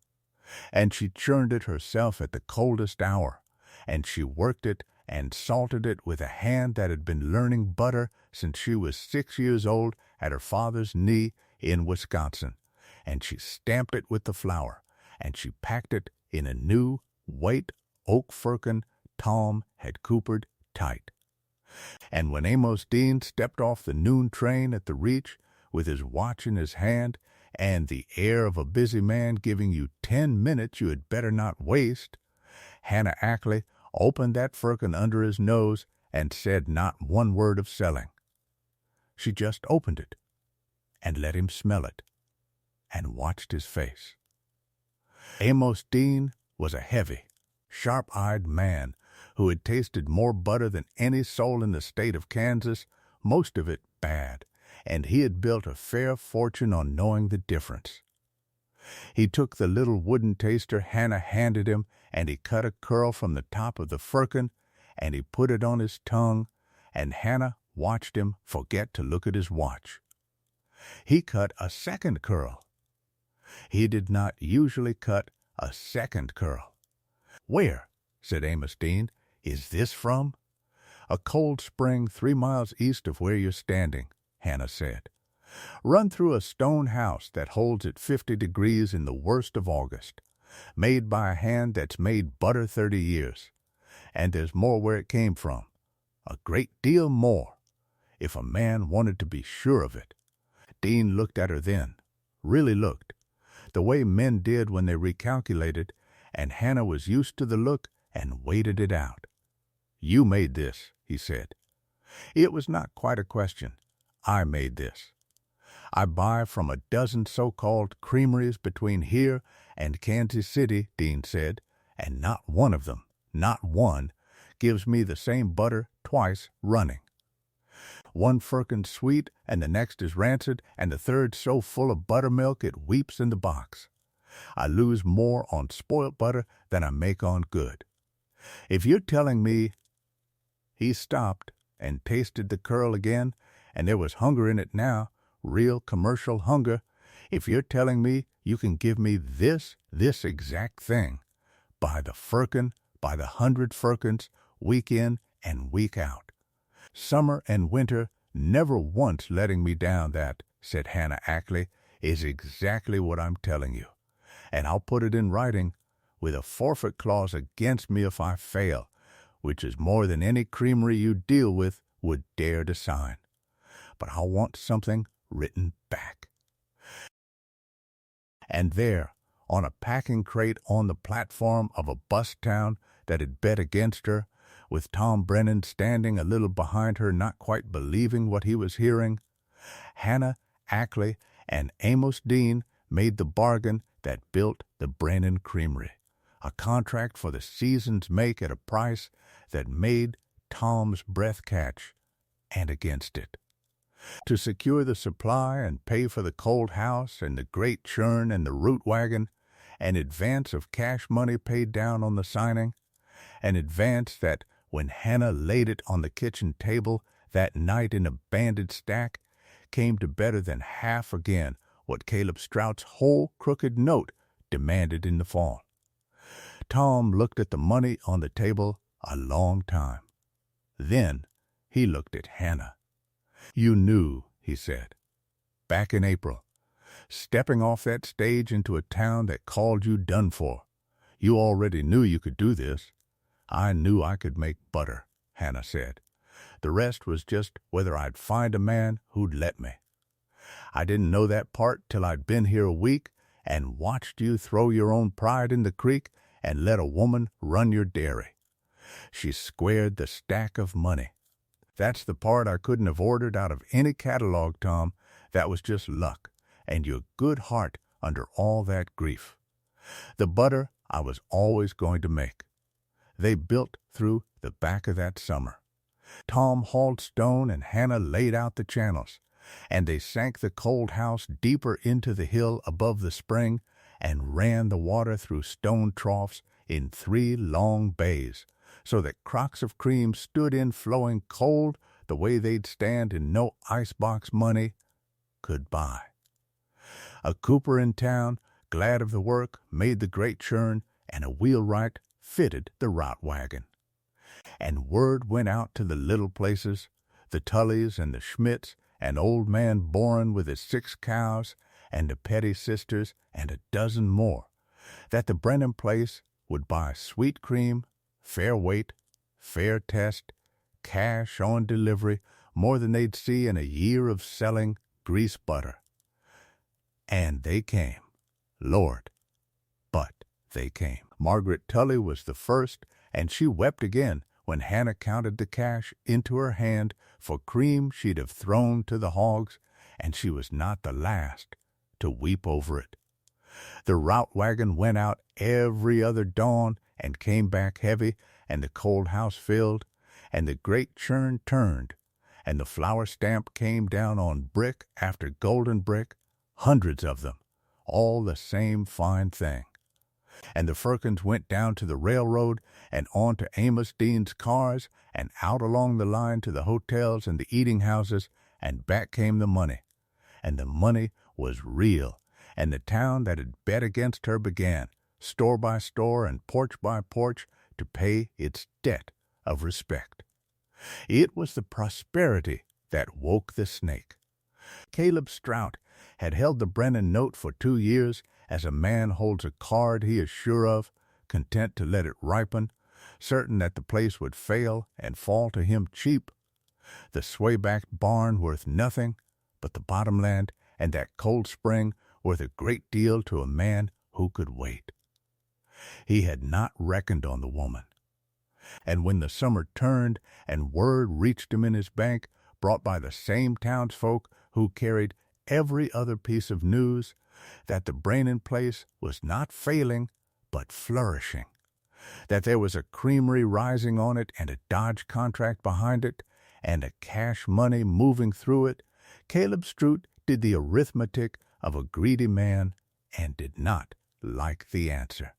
And she churned it herself at the coldest hour, and she worked it and salted it with a hand that had been learning butter since she was 6 years old at her father's knee in Wisconsin, and she stamped it with the flour, and she packed it in a new white oak firkin Tom had coopered tight. And when Amos Dean stepped off the noon train at the Reach, with his watch in his hand, and the air of a busy man giving you 10 minutes you had better not waste, Hannah Ackley opened that firkin under his nose and said not one word of selling. She just opened it and let him smell it and watched his face. Amos Dean was a heavy, sharp-eyed man who had tasted more butter than any soul in the state of Kansas, most of it bad, and he had built a fair fortune on knowing the difference. He took the little wooden taster Hannah handed him, and he cut a curl from the top of the firkin, and he put it on his tongue, and Hannah watched him forget to look at his watch. He cut a second curl. He did not usually cut a second curl. "Where," said Amos Dean, "is this from?" "A cold spring 3 miles east of where you're standing," Hannah said. "Run through a stone house that holds at 50 degrees in the worst of August, made by a hand that's made butter 30 years. And there's more where it came from, a great deal more, if a man wanted to be sure of it." Dean looked at her then, really looked, the way men did when they recalculated, and Hannah was used to the look and waited it out. "You made this," he said. "It was not quite a question. I made this. I buy from a dozen so-called creameries between here and Kansas City," Dean said, "and not one of them, not one, gives me the same butter twice running. One firkin's sweet, and the next is rancid, and the third so full of buttermilk it weeps in the box. I lose more on spoilt butter than I make on good. If you're telling me—" He stopped and tasted the curl again, and there was hunger in it now, real commercial hunger. "If you're telling me you can give me this exact thing, by the firkin, by the 100 firkins, week in and week out. Summer and winter, never once letting me down, that," said Hannah Ackley, "is exactly what I'm telling you. And I'll put it in writing, with a forfeit clause against me if I fail, which is more than any creamery you deal with would dare to sign. But I'll want something written back." And there, on a packing crate on the platform of a bus town that had bet against her, with Tom Brennan standing a little behind her not quite believing what he was hearing, Hannah Ackley and Amos Dean made the bargain that built the Brennan Creamery, a contract for the season's make at a price that made Tom's breath catch, and against it. To secure the supply and pay for the cold house and the great churn and the root wagon, an advance of cash money paid down on the signing, an advance that, when Hannah laid it on the kitchen table that night in a banded stack, came to better than half again what Caleb Strout's whole crooked note demanded in the fall. Tom looked at the money on the table a long time. Then he looked at Hannah. "You knew," he said, "back in April, stepping off that stage into a town that called you done for. You already knew you could do this." "I knew I could make butter," Hannah said. "The rest was just whether I'd find a man who'd let me. I didn't know that part till I'd been here a week and watched you throw your own pride in the creek and let a woman run your dairy. She squared the stack of money. That's the part I couldn't have ordered out of any catalog, Tom. That was just luck, and your good heart under all that grief. The butter I was always going to make. They built through the back of that summer. Tom hauled stone and Hannah laid out the channels, and they sank the cold house deeper into the hill above the spring and ran the water through stone troughs in 3 long bays, so that crocks of cream stood in flowing cold the way they'd stand in no icebox money could buy. A cooper in town, glad of the work, made the great churn, and a wheelwright fitted the route wagon. And word went out to the little places, the Tullys and the Schmidts, and old man Boren with his 6 cows, and the Petty sisters, and a dozen more, that the Brennan place would buy sweet cream, fair weight, fair test, cash on delivery, more than they'd see in a year of selling grease butter. And they came. Lord, but they came. Margaret Tully was the first, and she wept again when Hannah counted the cash into her hand for cream she'd have thrown to the hogs, and she was not the last to weep over it. The route wagon went out every other dawn and came back heavy, and the cold house filled, and the great churn turned, and the flour stamp came down on brick after golden brick, hundreds of them, all the same fine thing. And the firkins went down to the railroad and on to Amos Dean's cars and out along the line to the hotels and the eating houses, and back came the money. And the money was real, and the town that had bet against her began, store by store and porch by porch, to pay its debt of respect. It was the prosperity that woke the snake. Caleb Strout had held the Brennan note for 2 years, as a man holds a card he is sure of, content to let it ripen, certain that the place would fail and fall to him cheap. The sway-backed barn worth nothing, but the bottomland and that cold spring worth a great deal to a man who could wait. He had not reckoned on the woman. And when the summer turned and word reached him in his bank, brought by the same townsfolk who carried every other piece of news, that the Brannan place was not failing, but flourishing, that there was a creamery rising on it and a Dodge contract behind it, and a cash money moving through it, Caleb Strout did the arithmetic of a greedy man and did not like the answer.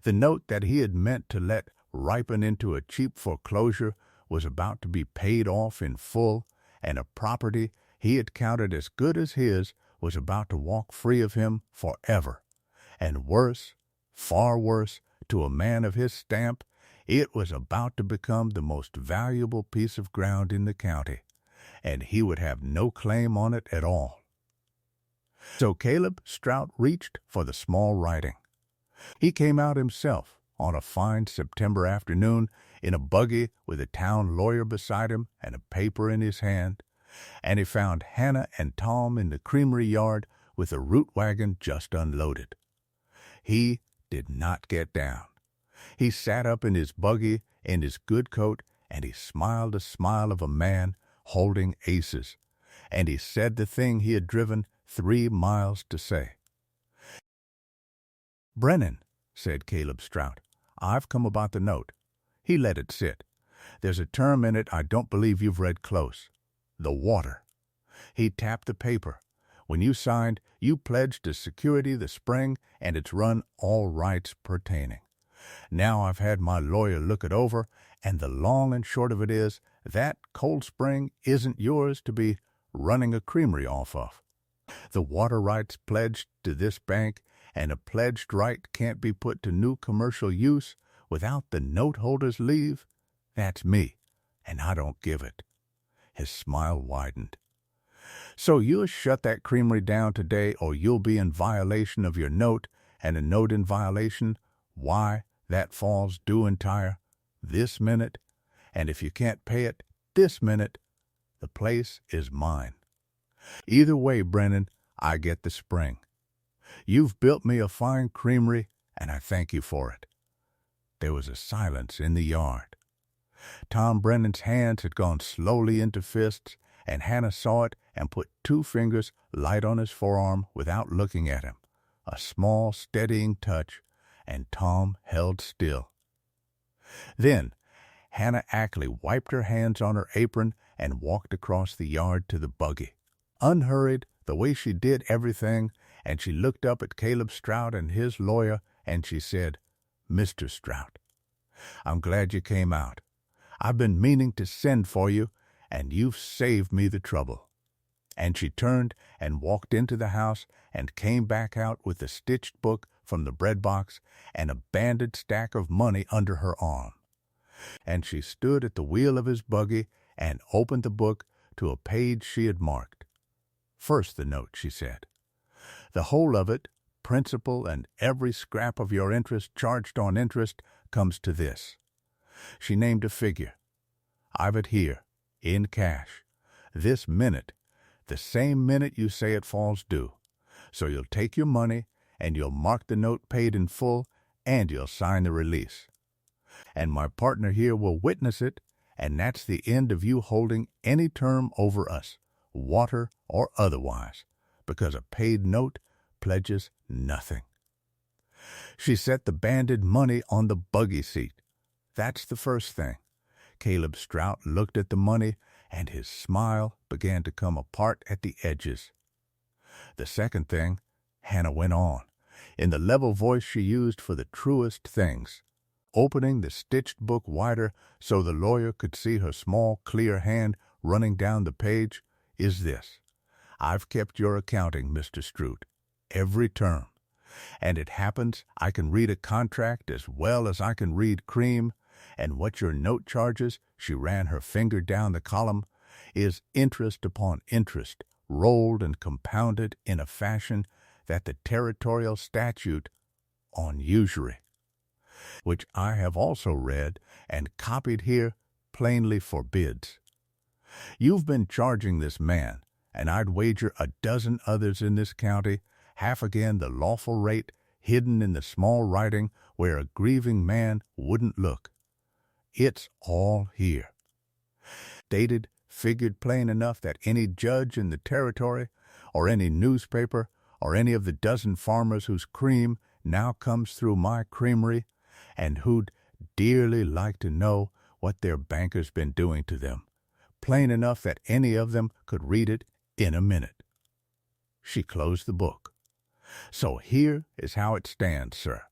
The note that he had meant to let ripen into a cheap foreclosure was about to be paid off in full, and a property he had counted as good as his was about to walk free of him forever. And worse, far worse, to a man of his stamp, it was about to become the most valuable piece of ground in the county, and he would have no claim on it at all. So Caleb Strout reached for the small writing. He came out himself on a fine September afternoon in a buggy with a town lawyer beside him and a paper in his hand, and he found Hannah and Tom in the creamery yard with the root wagon just unloaded. He did not get down. He sat up in his buggy in his good coat, and he smiled the smile of a man holding aces, and he said the thing he had driven 3 miles to say. "Brennan," said Caleb Strout, "I've come about the note." He let it sit. "There's a term in it I don't believe you've read close. The water." He tapped the paper. "When you signed, you pledged to security the spring and its run all rights pertaining. Now I've had my lawyer look it over, and the long and short of it is that Cold Spring isn't yours to be running a creamery off of. The water rights pledged to this bank, and a pledged right can't be put to new commercial use without the note holder's leave. That's me, and I don't give it." His smile widened. "So you'll shut that creamery down today, or you'll be in violation of your note, and a note in violation, why, that falls due entire this minute, and if you can't pay it this minute, the place is mine. Either way, Brennan, I get the spring. You've built me a fine creamery, and I thank you for it." There was a silence in the yard. Tom Brennan's hands had gone slowly into fists, and Hannah saw it and put 2 fingers light on his forearm without looking at him, a small steadying touch, and Tom held still. Then Hannah Ackley wiped her hands on her apron and walked across the yard to the buggy. Unhurried, the way she did everything, and she looked up at Caleb Strout and his lawyer, and she said, "Mr. Strout, I'm glad you came out. I've been meaning to send for you, and you've saved me the trouble." And she turned and walked into the house and came back out with the stitched book from the bread box and a banded stack of money under her arm. And she stood at the wheel of his buggy and opened the book to a page she had marked. "First the note," she said. "The whole of it, principal and every scrap of your interest charged on interest, comes to this." She named a figure. "I've it here, in cash, this minute, the same minute you say it falls due. So you'll take your money, and you'll mark the note paid in full, and you'll sign the release. And my partner here will witness it, and that's the end of you holding any term over us, water or otherwise, because a paid note pledges nothing." She set the banded money on the buggy seat. That's the first thing. Caleb Strout looked at the money, and his smile began to come apart at the edges. "The second thing," Hannah went on, in the level voice she used for the truest things, opening the stitched book wider so the lawyer could see her small, clear hand running down the page, "is this. I've kept your accounting, Mr. Strout, every term. And it happens I can read a contract as well as I can read cream, and what your note charges," she ran her finger down the column, "is interest upon interest, rolled and compounded in a fashion that the territorial statute on usury, which I have also read and copied here, plainly forbids. You've been charging this man, and I'd wager a dozen others in this county, half again the lawful rate, hidden in the small writing where a grieving man wouldn't look. It's all here. Dated, figured plain enough that any judge in the territory, or any newspaper, or any of the dozen farmers whose cream now comes through my creamery, and who'd dearly like to know what their banker's been doing to them, plain enough that any of them could read it in a minute." She closed the book. "So here is how it stands, sir.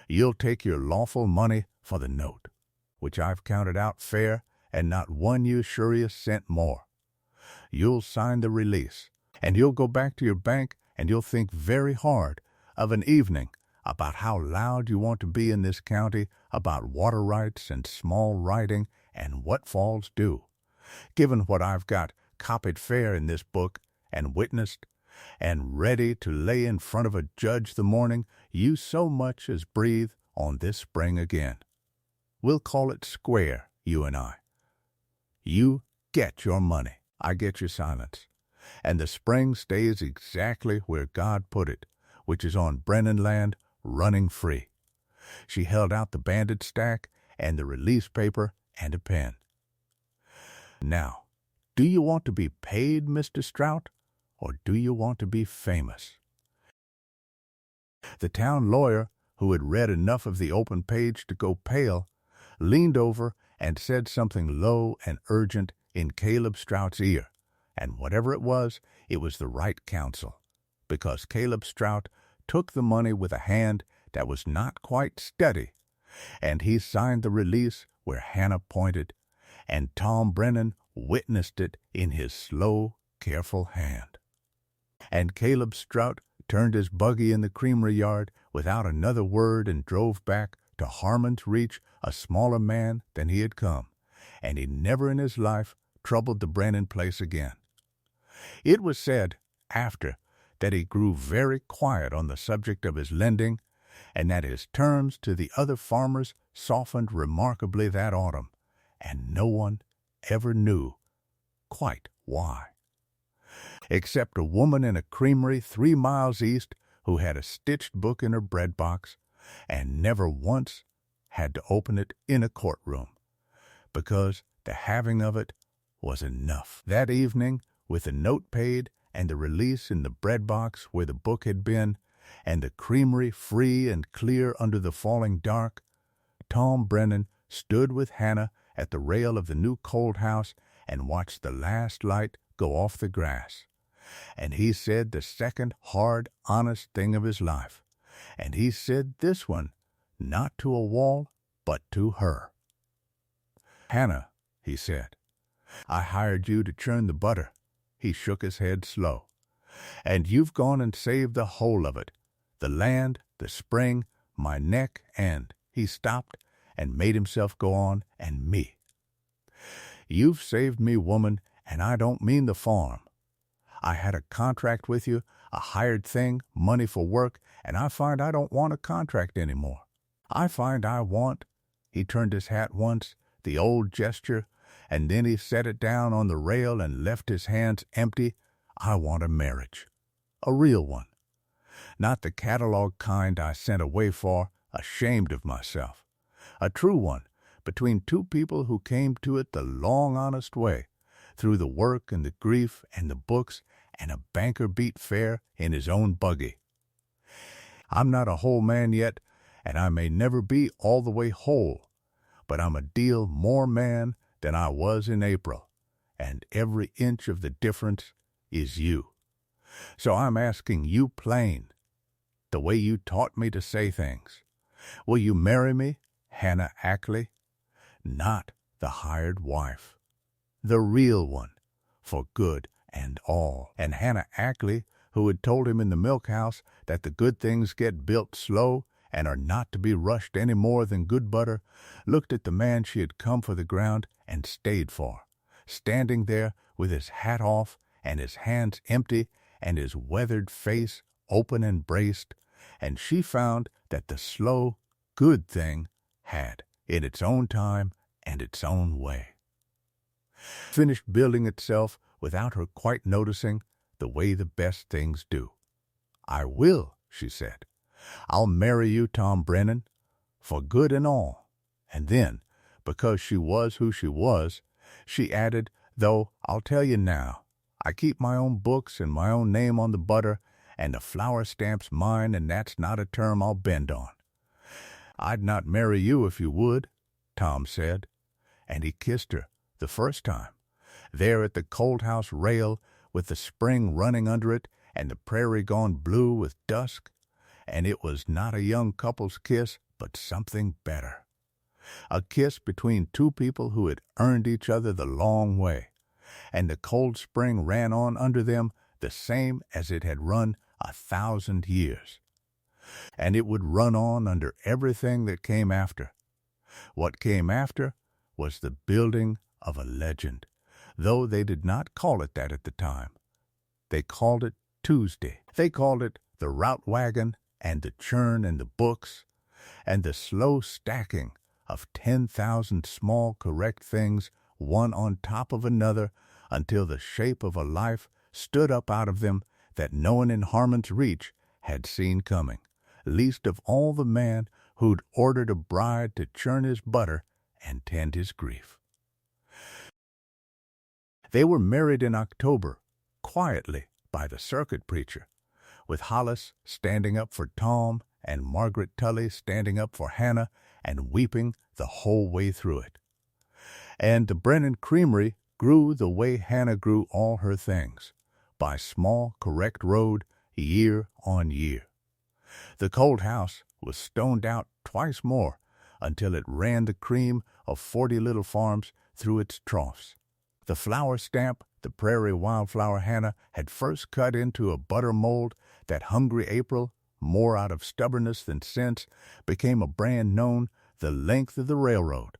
You'll take your lawful money for the note, which I've counted out fair and not one usurious cent more. You'll sign the release, and you'll go back to your bank, and you'll think very hard of an evening about how loud you want to be in this county about water rights and small writing and what falls due, given what I've got copied fair in this book and witnessed, and ready to lay in front of a judge the morning you so much as breathe on this spring again. We'll call it square, you and I. You get your money, I get your silence, and the spring stays exactly where God put it, which is on Brennan land, running free." She held out the banded stack and the release paper and a pen. "Now, do you want to be paid, Mr. Strout, or do you want to be famous?" The town lawyer, who had read enough of the open page to go pale, leaned over and said something low and urgent in Caleb Strout's ear, and whatever it was the right counsel, because Caleb Strout took the money with a hand that was not quite steady, and he signed the release where Hannah pointed, and Tom Brennan witnessed it in his slow, careful hand. And Caleb Strout turned his buggy in the creamery yard without another word and drove back to Harmon's Reach a smaller man than he had come, and he never in his life troubled the Brennan place again. It was said, after, that he grew very quiet on the subject of his lending, and that his terms to the other farmers softened remarkably that autumn, and no one ever knew quite why. Except a woman in a creamery 3 miles east who had a stitched book in her bread box and never once had to open it in a courtroom, because the having of it was enough. That evening, with the note paid and the release in the bread box where the book had been, and the creamery free and clear under the falling dark, Tom Brennan stood with Hannah at the rail of the new cold house and watched the last light go off the grass. And he said the second hard, honest thing of his life. And he said this one, not to a wall, but to her. "Hannah," he said, "I hired you to churn the butter." He shook his head slow. "And you've gone and saved the whole of it. The land, the spring, my neck, and—" he stopped and made himself go on, "and me. You've saved me, woman, and I don't mean the farm. I had a contract with you, a hired thing, money for work, and I find I don't want a contract anymore. I find I want—" He turned his hat once, the old gesture, and then he set it down on the rail and left his hands empty. "I want a marriage. A real one. Not the catalog kind I sent away for, ashamed of myself. A true one, between two people who came to it the long, honest way, through the work and the grief and the books and a banker beat fare in his own buggy. I'm not a whole man yet, and I may never be all the way whole, but I'm a deal more man than I was in April, and every inch of the difference is you. So I'm asking you plain, the way you taught me to say things. Will you marry me, Hannah Ackley? Not the hired wife. The real one, for good and all." And Hannah Ackley, who had told him in the milk house that the good things get built slow and are not to be rushed any more than good butter, looked at the man she had come for the ground and stayed for, standing there with his hat off and his hands empty and his weathered face open and braced, and she found that the slow, good thing had, in its own time and its own way, finished building itself without her quite noticing, the way the best things do. "I will," she said. "I'll marry you, Tom Brennan, for good and all." And then, because she was who she was, she added, "Though I'll tell you now, I keep my own books and my own name on the butter, and the flour stamp's mine, and that's not a term I'll bend on." "I'd not marry you if you would," Tom said, and he kissed her the first time, there at the cold house rail, with the spring running under it and the prairie gone blue with dusk. And it was not a young couple's kiss, but something better. A kiss between two people who had earned each other the long way, and the cold spring ran on under them the same as it had run 1,000 years. And it would run on under everything that came after. What came after was the building of a legend, though they did not call it that at the time. They called it Tuesday. They called it the route wagon and the churn and the books, and the slow stacking of 10,000 small correct things one on top of another until the shape of a life stood up out of them that no one in Harmon's reach had seen coming, least of all the man who'd ordered a bride to churn his butter and tend his grief. They were married in October, quietly, by the circuit preacher, with Hollis standing up for Tom and Margaret Tully standing up for Hannah and weeping the whole way through it. And the Brennan Creamery grew the way Hannah grew all her things, by small, correct road, year on year. The cold house was stoned out twice more until it ran the cream of 40 little farms through its troughs. The flour stamp the prairie wildflower Hannah had first cut into a butter mold that hungry April, more out of stubbornness than sense, became a brand known the length of the railroad,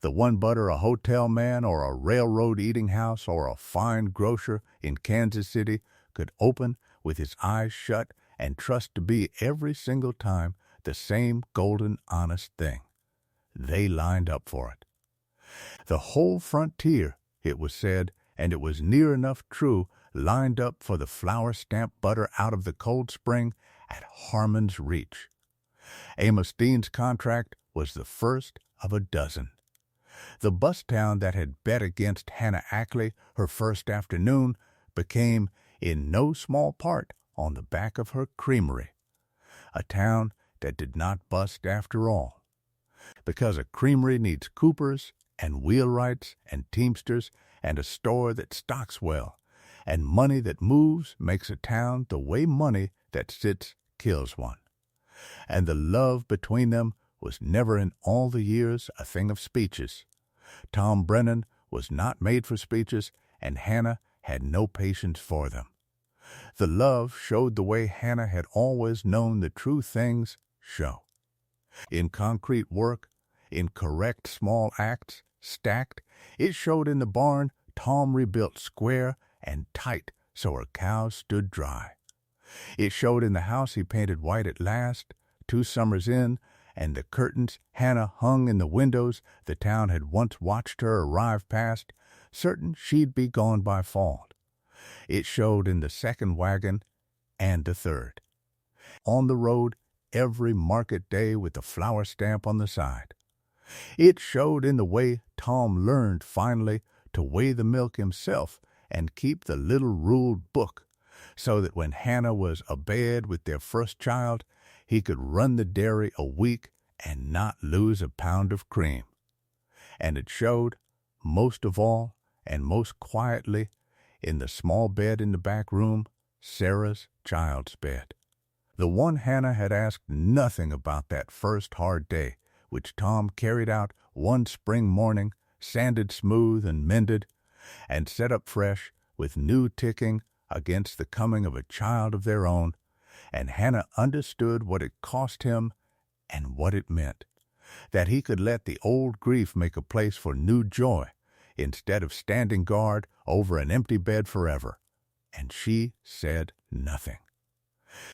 the one butter a hotel man or a railroad eating house or a fine grocer in Kansas City could open with his eyes shut and trust to be every single time the same golden honest thing. They lined up for it. The whole frontier, it was said, and it was near enough true, lined up for the flour stamp butter out of the cold spring at Harmon's reach. Amos Dean's contract was the first of a dozen. The bus town that had bet against Hannah Ackley her first afternoon became, in no small part, on the back of her creamery, a town that did not bust after all, because a creamery needs coopers and wheelwrights and teamsters and a store that stocks well, and money that moves makes a town the way money that sits kills one. And the love between them was never in all the years a thing of speeches. Tom Brennan was not made for speeches, and Hannah had no patience for them. The love showed the way Hannah had always known the true things show. In concrete work, in correct small acts, stacked, it showed in the barn Tom rebuilt square and tight so her cows stood dry. It showed in the house he painted white at last, 2 summers in, and the curtains Hannah hung in the windows the town had once watched her arrive past, certain she'd be gone by fall. It showed in the 2nd wagon and the 3rd. On the road every market day with the flower stamp on the side. It showed in the way Tom learned finally to weigh the milk himself and keep the little ruled book, so that when Hannah was abed with their first child, he could run the dairy a week and not lose a pound of cream. And it showed, most of all and most quietly, in the small bed in the back room, Sarah's child's bed. The one Hannah had asked nothing about that first hard day, which Tom carried out one spring morning, sanded smooth and mended, and set up fresh with new ticking against the coming of a child of their own, and Hannah understood what it cost him and what it meant, that he could let the old grief make a place for new joy, instead of standing guard over an empty bed forever. And she said nothing.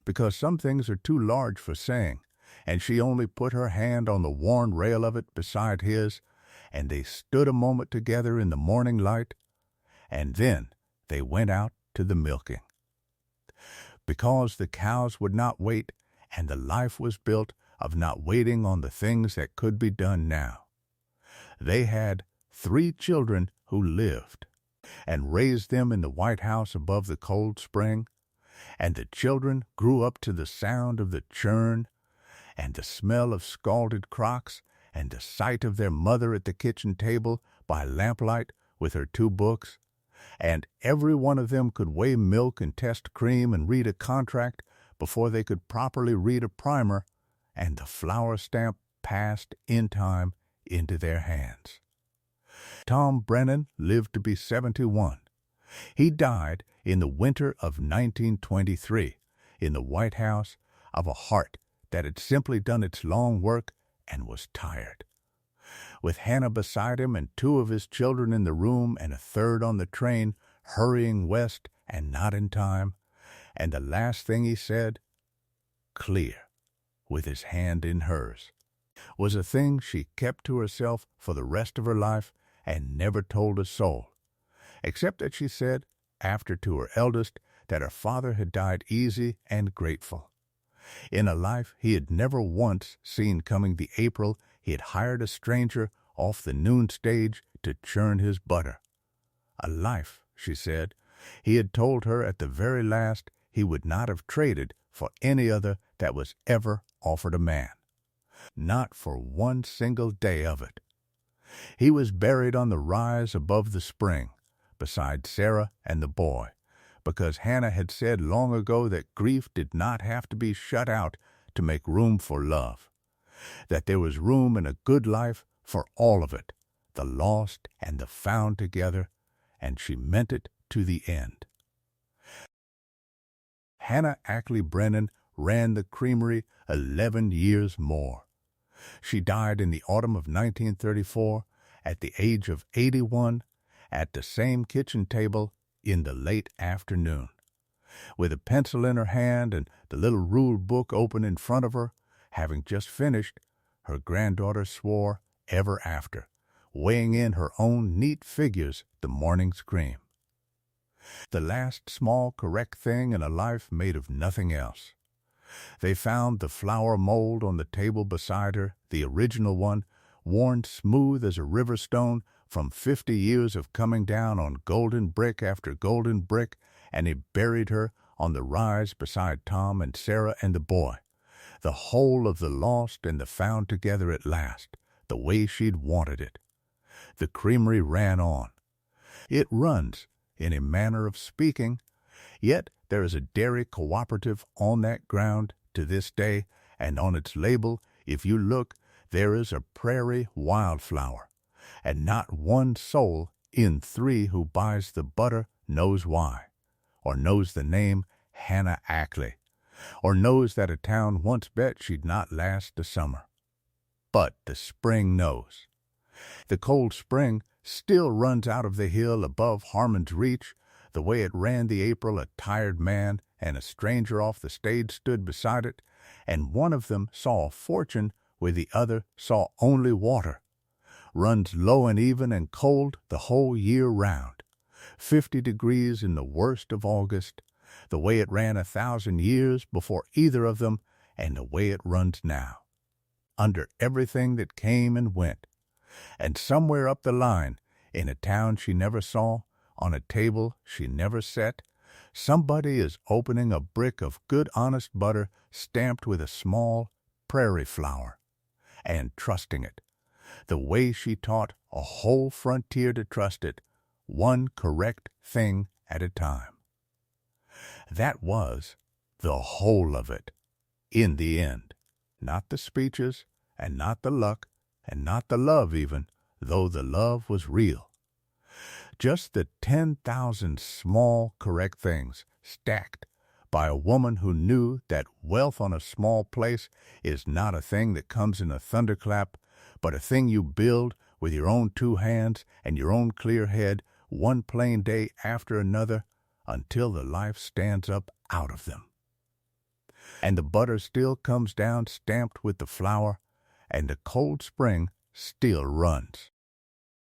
Because some things are too large for saying, and she only put her hand on the worn rail of it beside his, and they stood a moment together in the morning light, and then they went out to the milking. Because the cows would not wait, and the life was built of not waiting on the things that could be done now. They had 3 children who lived, and raised them in the White House above the cold spring, and the children grew up to the sound of the churn, and the smell of scalded crocks, and the sight of their mother at the kitchen table by lamplight with her 2 books, and every one of them could weigh milk and test cream and read a contract before they could properly read a primer, and the flower stamp passed in time into their hands. Tom Brennan lived to be 71. He died in the winter of 1923 in the White House of a heart that had simply done its long work and was tired. With Hannah beside him and 2 of his children in the room and a 3rd on the train, hurrying west and not in time, and the last thing he said, clear, with his hand in hers, was a thing she kept to herself for the rest of her life and never told a soul, except that she said, after to her eldest, that her father had died easy and grateful. In a life he had never once seen coming the April he had hired a stranger off the noon stage to churn his butter. A life, she said, he had told her at the very last he would not have traded for any other that was ever offered a man. Not for one single day of it. He was buried on the rise above the spring, beside Sarah and the boy, because Hannah had said long ago that grief did not have to be shut out to make room for love, that there was room in a good life for all of it, the lost and the found together, and she meant it to the end. Hannah Ackley Brennan ran the Creamery 11 years more. She died in the autumn of 1934 at the age of 81 at the same kitchen table in the late afternoon. With a pencil in her hand and the little ruled book open in front of her, having just finished, her granddaughter swore ever after, weighing in her own neat figures the morning's cream. The last small correct thing in a life made of nothing else. They found the flower mold on the table beside her, the original one, worn smooth as a river stone from 50 years of coming down on golden brick after golden brick, and he buried her on the rise beside Tom and Sarah and the boy, the whole of the lost and the found together at last, the way she'd wanted it. The Creamery ran on. It runs, in a manner of speaking, yet there is a dairy cooperative on that ground to this day, and on its label, if you look, there is a prairie wildflower, and not one soul in 3 who buys the butter knows why, or knows the name Hannah Ackley, or knows that a town once bet she'd not last the summer. But the spring knows. The cold spring still runs out of the hill above Harmon's Reach, the way it ran the April a tired man and a stranger off the stage stood beside it, and one of them saw a fortune where the other saw only water. Runs low and even and cold the whole year round. 50 degrees in the worst of August, the way it ran 1,000 years before either of them, and the way it runs now. Under everything that came and went. And somewhere up the line, in a town she never saw, on a table she never set, somebody is opening a brick of good honest butter stamped with a small prairie flower, and trusting it, the way she taught a whole frontier to trust it, one correct thing at a time. That was the whole of it, in the end. Not the speeches, and not the luck, and not the love even, though the love was real. Just the 10,000 small correct things stacked by a woman who knew that wealth on a small place is not a thing that comes in a thunderclap, but a thing you build with your own 2 hands and your own clear head, one plain day after another, until the life stands up out of them. And the butter still comes down stamped with the flour, and the cold spring still runs.